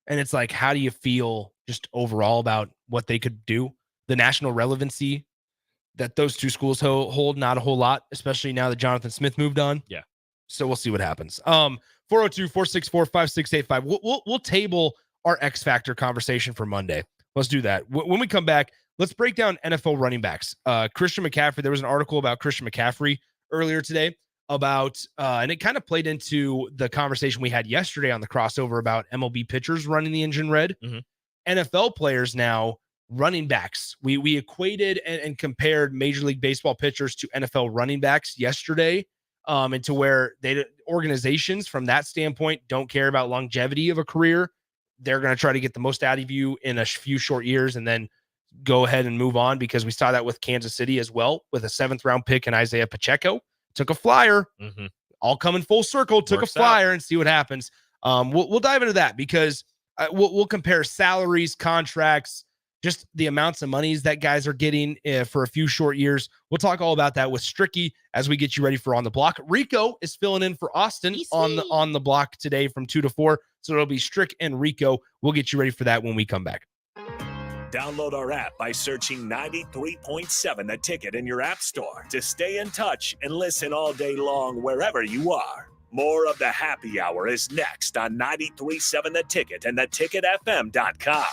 C: And it's like, how do you feel just overall about what they could do? The national relevancy that those 2 schools hold, not a whole lot, especially now that Jonathan Smith moved on.
E: Yeah.
C: So we'll see what happens. 402-464-5685. We'll table our X Factor conversation for Monday. Let's do that. When we come back, let's break down NFL running backs. Christian McCaffrey, there was an article about Christian McCaffrey earlier today about, and it kind of played into the conversation we had yesterday on the crossover about MLB pitchers running the engine red.
E: Mm-hmm.
C: NFL players now, running backs. We equated and compared Major League Baseball pitchers to NFL running backs yesterday, and to where organizations from that standpoint don't care about longevity of a career. They're going to try to get the most out of you in a few short years and then go ahead and move on, because we saw that with Kansas City as well, with a 7th round pick in Isaiah Pacheco. Took a flyer, all coming full circle, took a flyer and see what happens. We'll dive into that because we'll compare salaries, contracts, just the amounts of monies that guys are getting for a few short years. We'll talk all about that with Stricky as we get you ready for On the Block. Rico is filling in for Austin on the block today from 2 to 4. So it'll be Strick and Rico. We'll get you ready for that when we come back.
A: Download our app by searching 93.7 The Ticket in your app store to stay in touch and listen all day long wherever you are. More of the happy hour is next on 93.7 The Ticket and theticketfm.com.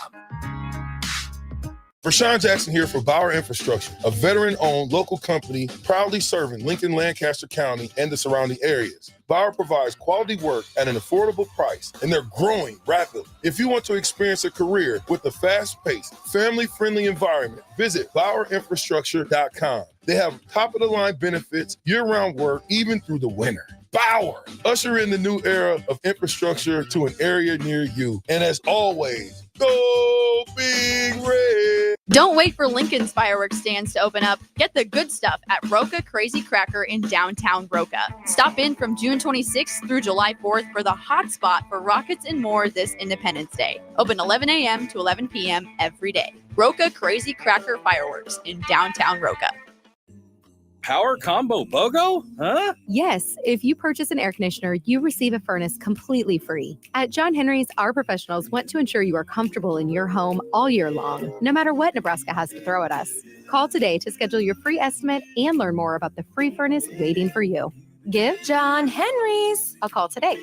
U: Rashawn Jackson here for Bauer Infrastructure, a veteran-owned local company proudly serving Lincoln, Lancaster County, and the surrounding areas. Bauer provides quality work at an affordable price, and they're growing rapidly. If you want to experience a career with a fast-paced, family-friendly environment, visit BauerInfrastructure.com. They have top-of-the-line benefits, year-round work, even through the winter. Bauer, usher in the new era of infrastructure to an area near you. And as always, go Big Red!
I: Don't wait for Lincoln's fireworks stands to open up. Get the good stuff at Roca Crazy Cracker in downtown Roca. Stop in from June 26th through July 4th for the hot spot for rockets and more this Independence Day. Open 11 a.m. to 11 p.m. every day. Roca Crazy Cracker Fireworks in downtown Roca.
L: Power combo BOGO? Huh?
M: Yes, if you purchase an air conditioner, you receive a furnace completely free. At John Henry's, our professionals want to ensure you are comfortable in your home all year long, no matter what Nebraska has to throw at us. Call today to schedule your free estimate and learn more about the free furnace waiting for you. Give John Henry's a call today.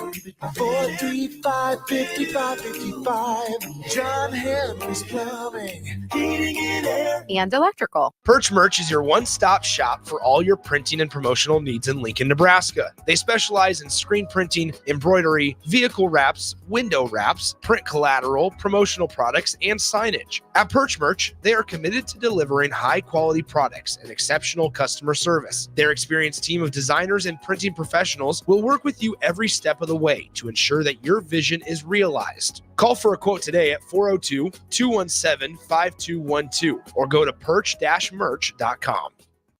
N: 435-5555. John Henry's Plumbing, Heating and Air.
M: And electrical.
C: Perch Merch is your one-stop shop for all your printing and promotional needs in Lincoln, Nebraska. They specialize in screen printing, embroidery, vehicle wraps, window wraps, print collateral, promotional products, and signage. At Perch Merch, they are committed to delivering high-quality products and exceptional customer service. Their experienced team of designers and printing professionals will work with you every step of the way to ensure that your vision is realized. Call for a quote today at 402-217-5212 or go to perch-merch.com.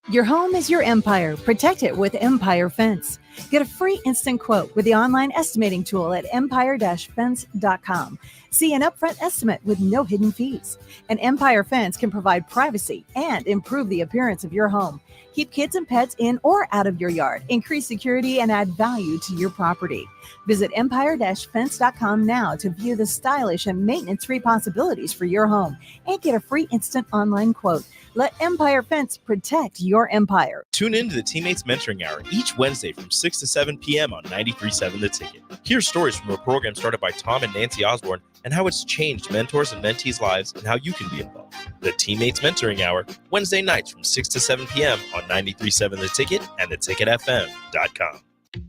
R: Your home is your empire. Protect it with Empire Fence. Get a free instant quote with the online estimating tool at empire-fence.com. See an upfront estimate with no hidden fees. An Empire Fence can provide privacy and improve the appearance of your home. Keep kids and pets in or out of your yard. Increase security and add value to your property. Visit empire-fence.com now to view the stylish and maintenance-free possibilities for your home and get a free instant online quote. Let Empire Fence protect your empire.
E: Tune in to the Teammates Mentoring Hour each Wednesday from 6 to 7 p.m. on 93.7 The Ticket. Hear stories from a program started by Tom and Nancy Osborne and how it's changed mentors and mentees' lives and how you can be involved. The Teammates Mentoring Hour, Wednesday nights from 6 to 7 p.m. on 93.7 The Ticket and theticketfm.com.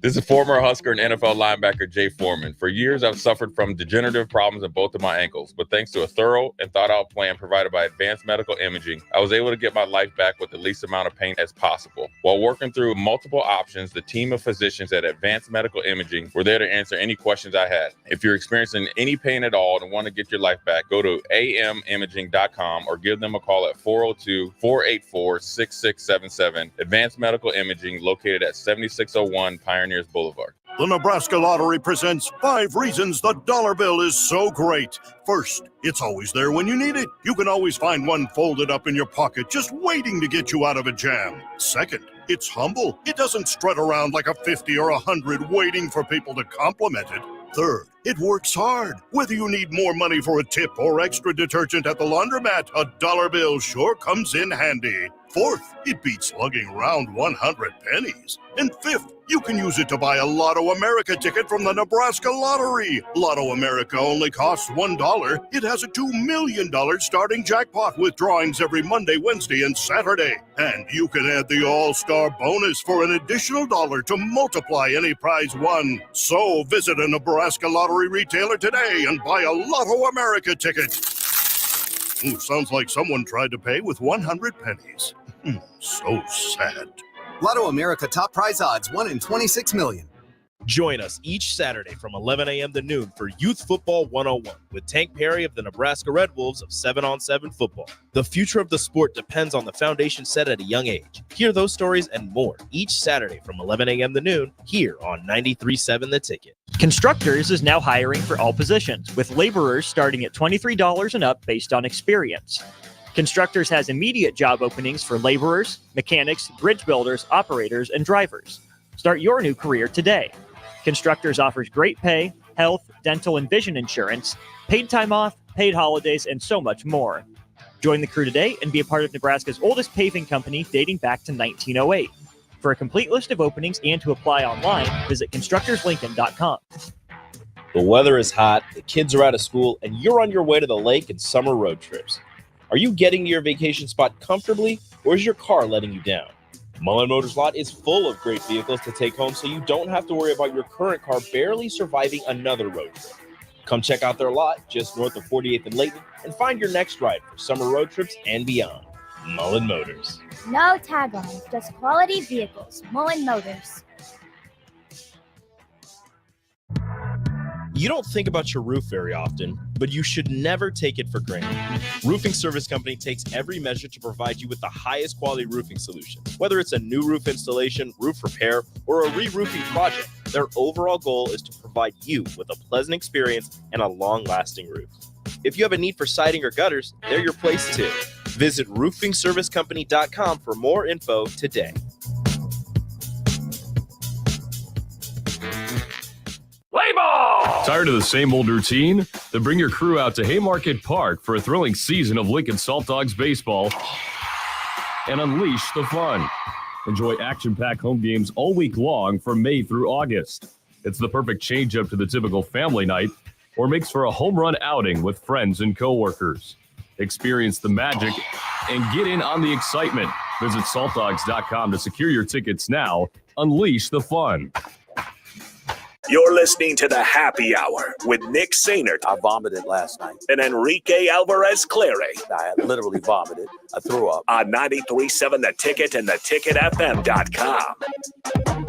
B: This is former Husker and NFL linebacker Jay Foreman. For years, I've suffered from degenerative problems in both of my ankles, but thanks to a thorough and thought-out plan provided by Advanced Medical Imaging, I was able to get my life back with the least amount of pain as possible. While working through multiple options, the team of physicians at Advanced Medical Imaging were there to answer any questions I had. If you're experiencing any pain at all and want to get your life back, go to amimaging.com or give them a call at 402-484-6677. Advanced Medical Imaging, located at 7601 Pioneers Boulevard.
F: The Nebraska Lottery presents 5 reasons the dollar bill is so great. First, it's always there when you need it. You can always find one folded up in your pocket just waiting to get you out of a jam. Second, it's humble. It doesn't strut around like a 50 or 100 waiting for people to compliment it. Third, it works hard. Whether you need more money for a tip or extra detergent at the laundromat, a dollar bill sure comes in handy. Fourth, it beats lugging around 100 pennies. And fifth, you can use it to buy a Lotto America ticket from the Nebraska Lottery. Lotto America only costs $1. It has a $2 million starting jackpot with drawings every Monday, Wednesday, and Saturday. And you can add the All-Star bonus for an additional $1 to multiply any prize won. So visit a Nebraska Lottery retailer today and buy a Lotto America ticket. Ooh, sounds like someone tried to pay with 100 pennies. So sad.
P: Lotto America top prize odds, 1 in 26 million.
E: Join us each Saturday from 11 a.m. to noon for Youth Football 101 with Tank Perry of the Nebraska Red Wolves of 7-on-7 football. The future of the sport depends on the foundation set at a young age. Hear those stories and more each Saturday from 11 a.m. to noon here on 93.7 The Ticket.
W: Constructors is now hiring for all positions, with laborers starting at $23 and up based on experience. Constructors has immediate job openings for laborers, mechanics, bridge builders, operators, and drivers. Start your new career today. Constructors offers great pay, health, dental, and vision insurance, paid time off, paid holidays, and so much more. Join the crew today and be a part of Nebraska's oldest paving company dating back to 1908. For a complete list of openings and to apply online, visit constructorslincoln.com.
D: The weather is hot, the kids are out of school, and you're on your way to the lake and summer road trips. Are you getting to your vacation spot comfortably, or is your car letting you down? Mullen Motors lot is full of great vehicles to take home, so you don't have to worry about your current car barely surviving another road trip. Come check out their lot just north of 48th and Layton and find your next ride for summer road trips and beyond. Mullen Motors.
J: No taglines, just quality vehicles. Mullen Motors.
D: You don't think about your roof very often, but you should never take it for granted. Roofing Service Company takes every measure to provide you with the highest quality roofing solution. Whether it's a new roof installation, roof repair, or a re-roofing project, their overall goal is to provide you with a pleasant experience and a long-lasting roof. If you have a need for siding or gutters, they're your place too. Visit roofingservicecompany.com for more info today.
G: Play ball! Tired of the same old routine? Then bring your crew out to Haymarket Park for a thrilling season of Lincoln Salt Dogs baseball and unleash the fun. Enjoy action-packed home games all week long from May through August. It's the perfect change-up to the typical family night or makes for a home run outing with friends and coworkers. Experience the magic and get in on the excitement. Visit saltdogs.com to secure your tickets now. Unleash the fun.
A: You're listening to the Happy Hour with Nick Sainert.
H: I vomited last night.
A: And Enrique Alvarez Clary.
H: I literally vomited. I threw up.
A: On 93.7 The Ticket and theticketfm.com.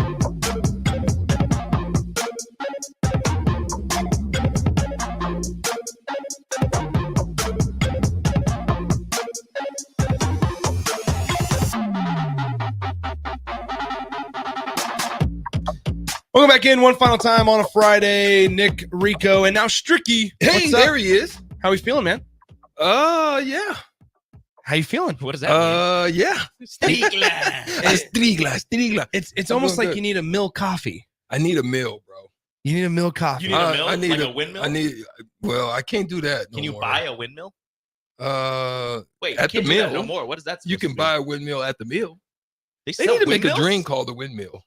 C: Welcome back in one final time on a Friday. Nick, Rico, and now Stricky.
X: Hey, there he is.
C: How we feeling, man?
X: Yeah.
C: How you feeling?
E: What does that mean?
X: Yeah. Strigla.
C: It's almost like you need a mill coffee.
X: I need a mill, bro.
C: You need a mill coffee.
E: You need a mill?
X: I need
E: like a windmill?
X: Well, I can't do that.
E: Can you buy a windmill? Wait,
X: at
E: you
X: the
E: can't do
X: mill.
E: that no more. What is that?
X: You can buy a windmill at the mill.
E: They
X: They need to make a drink called the windmill.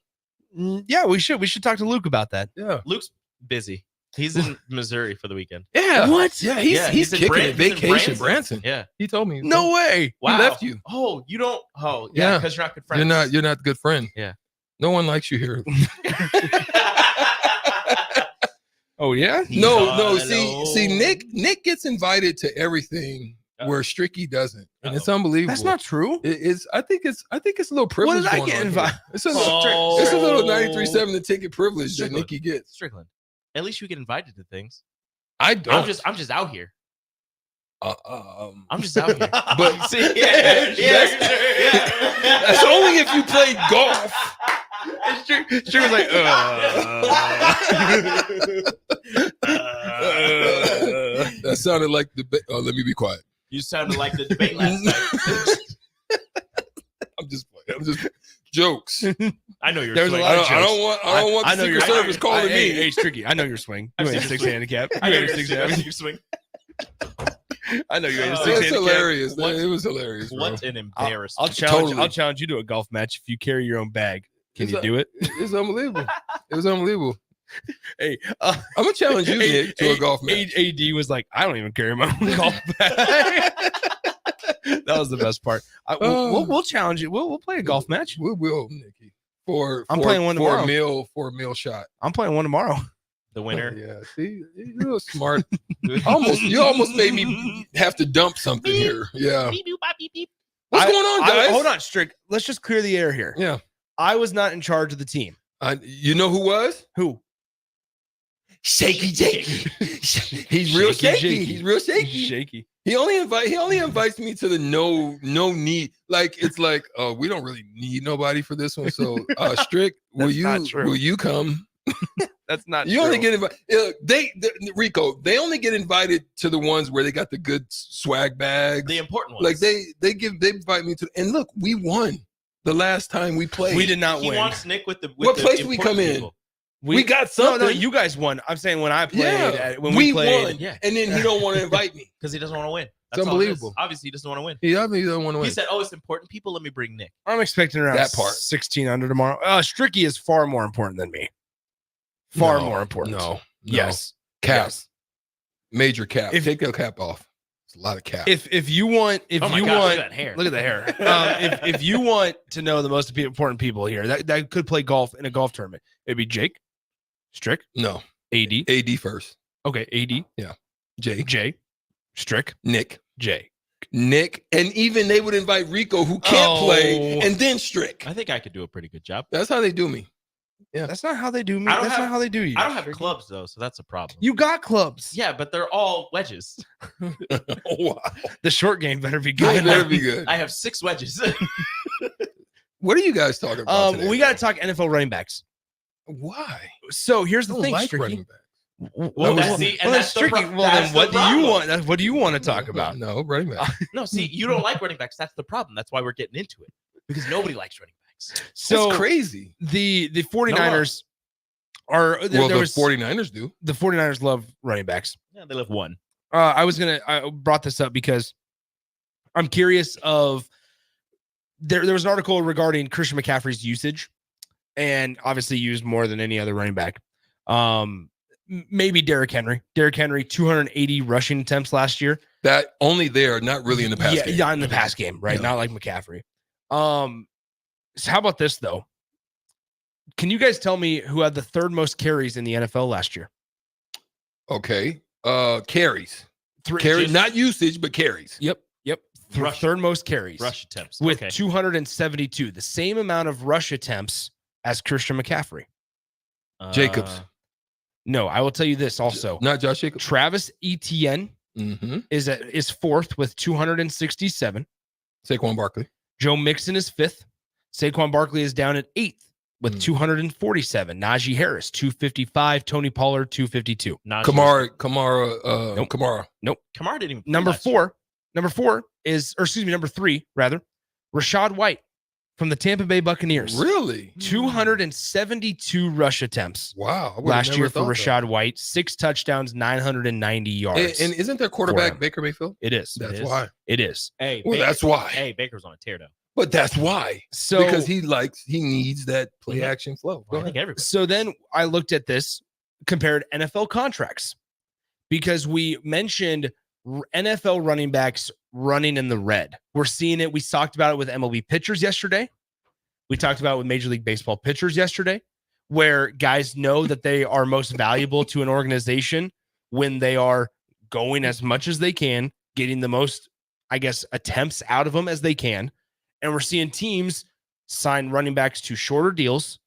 C: Yeah, we should. We should talk to Luke about that.
X: Yeah.
E: Luke's busy. He's in Missouri for the weekend.
X: Yeah.
C: What?
X: Yeah, he's
E: in
X: kicking it.
E: he's in
X: Vacation, Branson.
E: Yeah.
X: He told me.
C: No way.
X: He left you.
E: Oh, you don't. Oh, yeah, because you're not good friends.
X: You're not a good friend.
E: Yeah.
X: No one likes you here.
C: Oh yeah.
X: No. See, Nick gets invited to everything where Stricky doesn't, and it's unbelievable.
C: That's not true.
X: I think it's a little privilege.
C: What did I
X: going
C: get
X: on
C: invited?
X: here. It's a little 93.7 the ticket privilege that Nicky gets.
E: Strickland. At least you get invited to things.
X: I don't.
E: I'm just out here. I'm just out here.
X: But
E: See,
X: that's only if you play golf.
C: She was like,
X: That sounded like the. Let me be quiet.
E: You sounded like the debate last night.
X: I'm just jokes.
E: I know you're.
C: There's a lot of jokes.
X: I don't want the Secret Service calling me.
C: Hey, Stricky, I know your swing. You
E: I've
C: ain't
E: seen
C: six
E: your
C: handicap.
E: I
C: You
E: know
C: ain't
E: your
C: six
E: swing.
C: handicap.
E: Your swing.
C: I know you ain't a six
X: It's
C: handicap.
X: hilarious. It was hilarious. Bro.
E: What an embarrassment!
C: I'll challenge you to a golf match if you carry your own bag. Can you do it?
X: It's unbelievable. It was unbelievable.
C: Hey,
X: I'm gonna challenge you, Nick, to a golf match.
C: AD was like, I don't even carry my own golf bag. That was the best part. We'll challenge you. We'll play a golf match.
X: We will, Nicky.
C: I'm playing one tomorrow.
X: For a meal shot.
C: I'm playing one tomorrow.
E: The winner.
X: Yeah. See, you're smart. You almost made me have to dump something here. Yeah. What's going on, guys?
C: Hold on, Strick. Let's just clear the air here.
X: Yeah.
C: I was not in charge of the team.
X: You know who was?
C: Who?
X: Shaky Jakey. He's real shaky. He's real shaky.
C: Shaky.
X: He only invites me to the no need. Like it's like, we don't really need nobody for this one. So Strick, will you come?
C: That's not
X: you
C: true.
X: Only get invited. Rico, they only get invited to the ones where they got the good swag bags.
E: The important ones.
X: Like they invite me to, and look, we won the last time we played.
C: We did not win.
E: He wants Nick with the
X: what place we come in? We got something.
C: No, you guys won. I'm saying when I played, when
X: we
C: played,
X: won, and then he don't want to invite me
E: because he doesn't want to win.
X: It's unbelievable.
E: Obviously, he doesn't want to win.
X: He obviously doesn't want to win.
E: He said, "Oh, it's important people. Let me bring Nick."
C: I'm expecting around
X: that part
C: 16 under tomorrow. Stricky is far more important than me. Far more important.
X: No.
C: Yes.
X: Cap.
C: Yes.
X: Major cap. Take the cap off. It's a lot of cap.
C: If you want,
E: look at that hair.
C: Look at the hair. If you want to know the most important people here that could play golf in a golf tournament, it'd be Jake, Strick.
X: No.
C: AD.
X: AD first.
C: Okay, AD.
X: Yeah. Jay.
C: Strick.
X: Nick.
C: Jay.
X: Nick. And even they would invite Rico, who can't play, and then Strick.
E: I think I could do a pretty good job.
X: That's how they do me. Yeah.
C: That's not how they do me. That's not how they do you.
E: I don't have clubs though, so that's a problem.
C: You got clubs.
E: Yeah, but they're all wedges.
X: Wow.
C: The short game better be good.
X: Better be good.
E: I have 6 wedges.
X: What are you guys talking about today?
C: We got to talk NFL running backs.
X: Why?
C: So here's the thing,
X: like
C: Stricky.
X: running backs.
E: Well, that's
C: tricky. Then what do you want? What do you want to talk about?
X: No, running back.
E: No, see, you don't like running backs. That's the problem. That's why we're getting into it because nobody likes running backs.
C: So
X: it's crazy.
C: The 49ers are
X: the 49ers do.
C: The 49ers love running backs.
E: Yeah, they love one.
C: I brought this up because I'm curious of there was an article regarding Christian McCaffrey's usage, and obviously used more than any other running back. Maybe Derrick Henry. Derrick Henry, 280 rushing attempts last year.
X: That only there, not really in the pass game.
C: Yeah, in the pass game, right?
X: Yeah.
C: Not like McCaffrey. So how about this though? Can you guys tell me who had the 3rd most carries in the NFL last year?
X: Okay. Carries.
C: Carries,
X: not usage, but carries.
C: Yep. 3rd most carries.
E: Rush attempts.
C: With 272. The same amount of rush attempts as Christian McCaffrey.
X: Jacobs.
C: No, I will tell you this also.
X: Not Josh Jacobs.
C: Travis Etienne is 4th with 267.
X: Saquon Barkley.
C: Joe Mixon is 5th. Saquon Barkley is down at 8th with 247. Najee Harris, 255. Tony Pollard, 252.
X: Kamara.
C: Nope.
X: Kamara.
C: Nope.
E: Kamara didn't even play
C: Number
E: last year.
C: 4 is, or excuse me, number 3, rather. Rashad White from the Tampa Bay Buccaneers.
X: Really?
C: 272 rush attempts.
X: Wow.
C: Last year for Rashad White. 6 touchdowns, 990 yards.
X: And isn't their quarterback Baker Mayfield?
C: It is.
X: That's why.
C: It is.
E: Hey,
X: well, that's why.
E: Hey, Baker's on a tear though.
X: But that's why.
C: So
X: because he needs that play action flow.
E: I think everybody.
C: So then I looked at this, compared NFL contracts, because we mentioned NFL running backs running in the red. We're seeing it. We talked about it with MLB pitchers yesterday. We talked about it with Major League Baseball pitchers yesterday, where guys know that they are most valuable to an organization when they are going as much as they can, getting the most, I guess, attempts out of them as they can. And we're seeing teams sign running backs to shorter deals.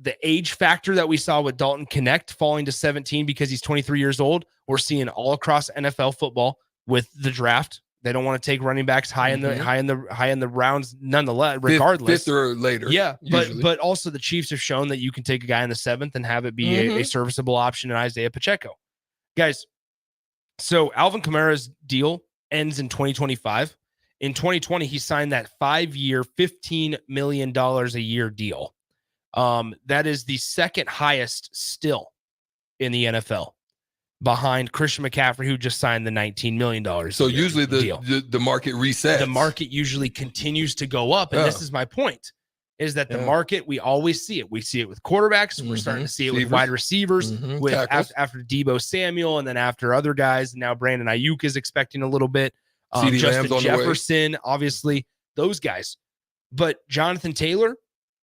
C: The age factor that we saw with Dalton Connect falling to 17 because he's 23 years old, we're seeing all across NFL football with the draft. They don't want to take running backs high in the rounds, nonetheless, regardless.
X: 5th or later.
C: Yeah,
X: usually.
C: but also the Chiefs have shown that you can take a guy in the 7th and have it be a serviceable option in Isaiah Pacheco. Guys, so Alvin Kamara's deal ends in 2025. In 2020, he signed that 5-year, $15 million a year deal. That is the 2nd highest still in the NFL, behind Christian McCaffrey, who just signed the $19 million.
X: So usually
C: deal.
X: the market resets.
C: The market usually continues to go up. And this is my point, is that the market, we always see it. We see it with quarterbacks. We're starting to see it with wide receivers, with after Deebo Samuel, and then after other guys. And now Brandon Ayuk is expecting a little bit. Justin Jefferson, obviously, those guys. But Jonathan Taylor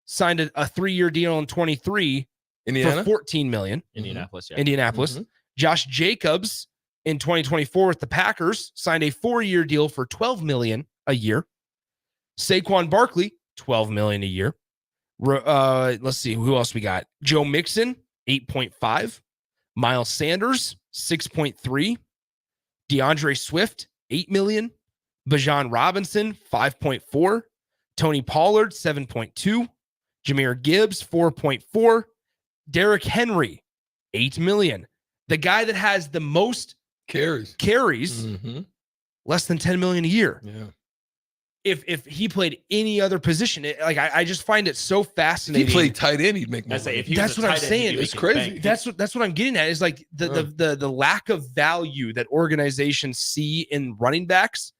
C: signed a 3-year deal in 23
X: Indiana?
C: for $14 million.
E: Indianapolis, yeah.
C: Indianapolis. Josh Jacobs in 2024 with the Packers signed a 4-year deal for $12 million a year. Saquon Barkley, $12 million a year. Let's see who else we got. Joe Mixon, 8.5. Miles Sanders, 6.3. DeAndre Swift, $8 million. Bijan Robinson, 5.4. Tony Pollard, 7.2. Jahmyr Gibbs, 4.4. Derrick Henry, $8 million. The guy that has the most carries, less than $10 million a year.
X: Yeah.
C: If he played any other position, I just find it so fascinating.
X: If he played tight end, he'd make more money.
C: That's what I'm saying.
X: It's crazy.
C: That's what I'm getting at. Is like the lack of value that organizations see in running backs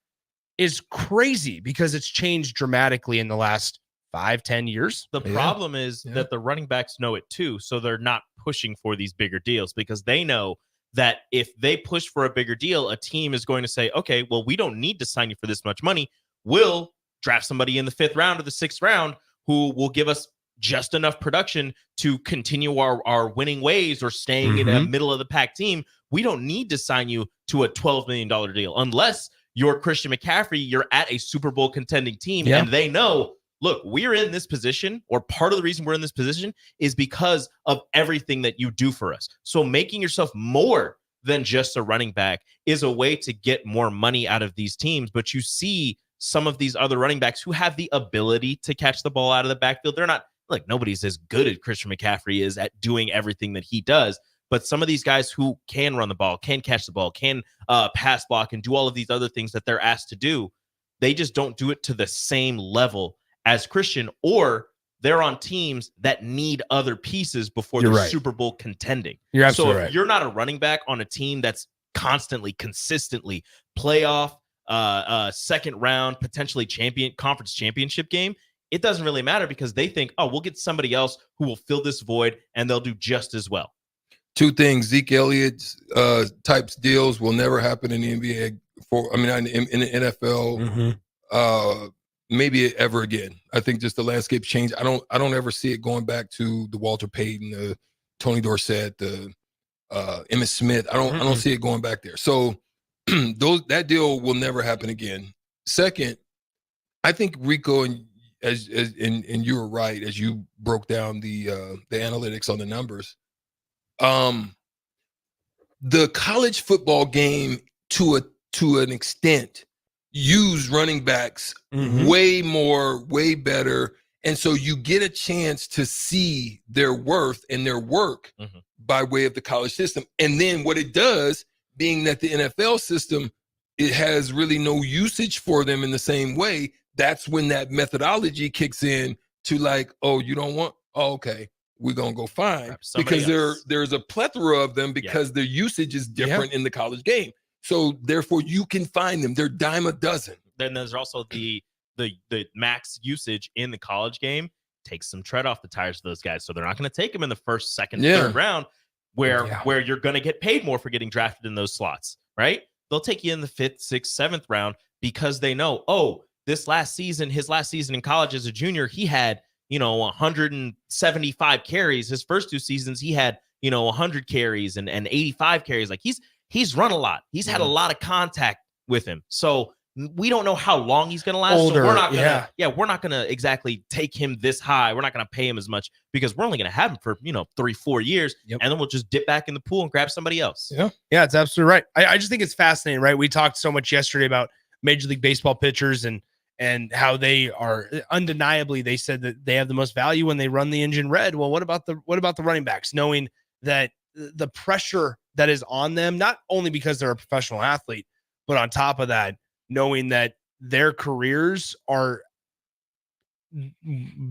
C: is crazy, because it's changed dramatically in the last 5-10 years.
E: The problem is that the running backs know it too, so they're not pushing for these bigger deals because they know that if they push for a bigger deal, a team is going to say, okay, well, we don't need to sign you for this much money. We'll draft somebody in the 5th round or the 6th round who will give us just enough production to continue our winning ways or staying in a middle of the pack team. We don't need to sign you to a $12 million deal unless you're Christian McCaffrey, you're at a Super Bowl contending team, and they know, look, we're in this position, or part of the reason we're in this position is because of everything that you do for us. So making yourself more than just a running back is a way to get more money out of these teams. But you see some of these other running backs who have the ability to catch the ball out of the backfield. They're not, like, nobody's as good as Christian McCaffrey is at doing everything that he does. But some of these guys who can run the ball, can catch the ball, can pass block, and do all of these other things that they're asked to do, they just don't do it to the same level as Christian, or they're on teams that need other pieces before they're Super Bowl contending.
C: You're absolutely
E: so if you're not a running back on a team that's constantly, consistently playoff, second round, potentially conference championship game, it doesn't really matter because they think, oh, we'll get somebody else who will fill this void and they'll do just as well.
X: Two things: Zeke Elliott's types deals will never happen in the NBA. In the NFL, maybe ever again. I think just the landscape changed. I don't ever see it going back to the Walter Payton, the Tony Dorsett, the Emmitt Smith. I don't see it going back there. So that deal will never happen again. Second, I think Rico and you were right as you broke down the analytics on the numbers. The college football game to an extent use running backs way more, way better. And so you get a chance to see their worth and their work by way of the college system. And then what it does, being that the NFL system, it has really no usage for them in the same way. That's when that methodology kicks in to like, oh, you don't want, oh, okay, we're going to go find, because there's a plethora of them because their usage is different in the college game. So therefore you can find them. They're dime a dozen.
E: Then there's also the max usage in the college game takes some tread off the tires of those guys. So they're not going to take them in the first, second, third round where you're going to get paid more for getting drafted in those slots, right? They'll take you in the 5th, 6th, 7th round because they know, oh, his last season in college as a junior, he had, 175 carries. His first 2 seasons, he had, 100 carries and 85 carries. Like he's run a lot. He's had a lot of contact with him. So we don't know how long he's going to last.
C: Older,
E: so we're not going to exactly take him this high. We're not going to pay him as much because we're only going to have him for, 3-4 years. And then we'll just dip back in the pool and grab somebody else.
C: Yeah, it's absolutely right. I just think it's fascinating, right? We talked so much yesterday about Major League Baseball pitchers and how they are undeniably, they said that they have the most value when they run the engine red. Well, what about the running backs, knowing that the pressure that is on them, not only because they're a professional athlete, but on top of that, knowing that their careers are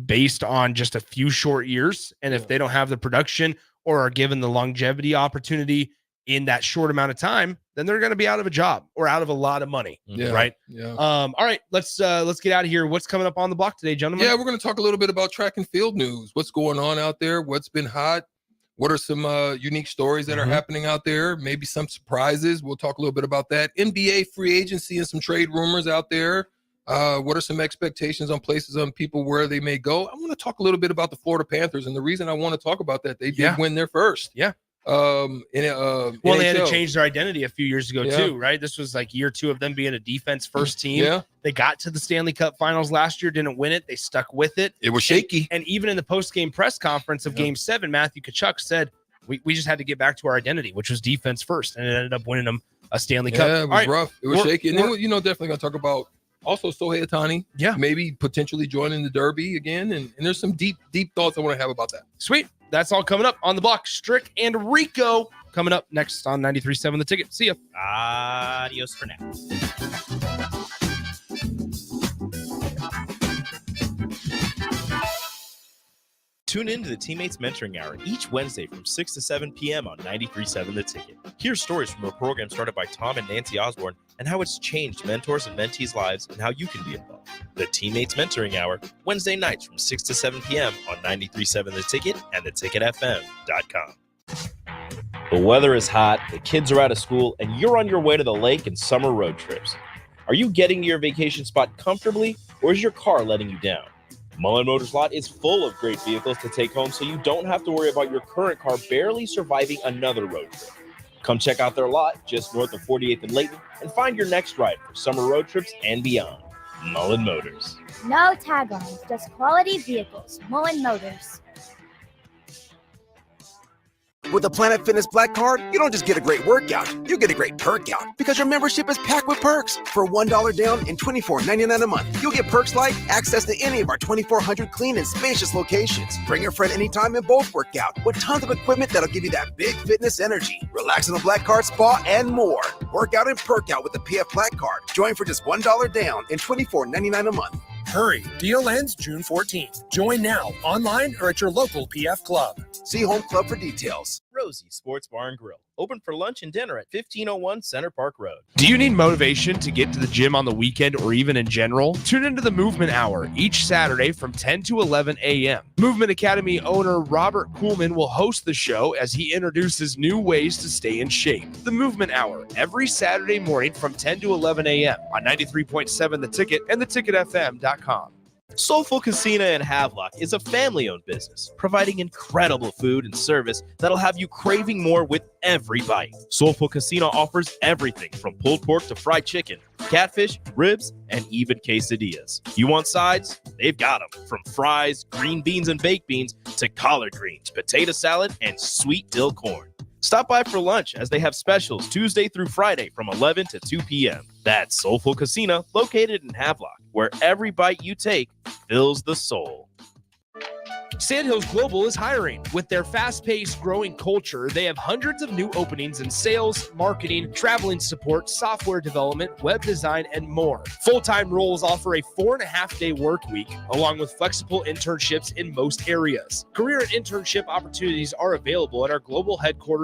C: based on just a few short years. And if they don't have the production or are given the longevity opportunity in that short amount of time, then they're going to be out of a job or out of a lot of money. Right. All right, let's get out of here. What's coming up on the block today, gentlemen?
X: Yeah, we're going to talk a little bit about track and field news. What's going on out there? What's been hot? What are some unique stories that are happening out there? Maybe some surprises. We'll talk a little bit about that. NBA free agency and some trade rumors out there. What are some expectations on places, on people, where they may go? I want to talk a little bit about the Florida Panthers. And the reason I want to talk about that, they did win their first.
C: Well, they had to change their identity a few years ago too, right? This was like year 2 of them being a defense first team. They got to the Stanley Cup Finals last year, didn't win it. They stuck with it.
X: It was shaky.
C: And even in the post-game press conference of Game 7, Matthew Tkachuk said, we just had to get back to our identity, which was defense first, and it ended up winning them a Stanley Cup.
X: Yeah, it was rough. It was shaky. And then, definitely going to talk about also Shohei Ohtani. Maybe potentially joining the Derby again. And there's some deep thoughts I want to have about that.
C: Sweet. That's all coming up on the block. Strick and Rico coming up next on 93.7 The Ticket. See ya.
E: Adios for now. Tune in to the Teammates Mentoring Hour each Wednesday from 6 to 7 p.m. on 93.7 The Ticket. Hear stories from a program started by Tom and Nancy Osborne and how it's changed mentors and mentees' lives and how you can be involved. The Teammates Mentoring Hour, Wednesday nights from 6 to 7 p.m. on 93.7 The Ticket and theticketfm.com.
D: The weather is hot, the kids are out of school, and you're on your way to the lake and summer road trips. Are you getting to your vacation spot comfortably, or is your car letting you down? Mullen Motors lot is full of great vehicles to take home, so you don't have to worry about your current car barely surviving another road trip. Come check out their lot just north of 48th and Layton and find your next ride for summer road trips and beyond. Mullen Motors.
J: No tag-ons, just quality vehicles. Mullen Motors.
P: With the Planet Fitness Black Card, you don't just get a great workout, you get a great perk out because your membership is packed with perks. For $1 down and $24.99 a month, you'll get perks like access to any of our 2,400 clean and spacious locations. Bring a friend anytime and both work out with tons of equipment that'll give you that big fitness energy. Relax in the Black Card spa and more. Work out and perk out with the PF Black Card. Join for just $1 down and $24.99 a month.
K: Hurry, deal ends June 14th. Join now, online or at your local PF Club.
P: See Home Club for details.
D: Rosie Sports Bar and Grill, open for lunch and dinner at 1501 Center Park Road.
C: Do you need motivation to get to the gym on the weekend or even in general? Tune into the Movement Hour each Saturday from 10 to 11 a.m. Movement Academy owner Robert Kuhlman will host the show as he introduces new ways to stay in shape. The Movement Hour every Saturday morning from 10 to 11 a.m. on 93.7 The Ticket and theticketfm.com.
D: Soulful Casino in Havelock is a family-owned business, providing incredible food and service that'll have you craving more with every bite. Soulful Casino offers everything from pulled pork to fried chicken, catfish, ribs, and even quesadillas. You want sides? They've got them. From fries, green beans and baked beans, to collard greens, potato salad, and sweet dill corn. Stop by for lunch as they have specials Tuesday through Friday from 11 to 2 p.m. That's Soulful Casino, located in Havelock, where every bite you take fills the soul.
C: Sandhills Global is hiring. With their fast-paced, growing culture, they have hundreds of new openings in sales, marketing, traveling support, software development, web design, and more. Full-time roles offer a 4.5-day work week, along with flexible internships in most areas. Career and internship opportunities are available at our global headquarters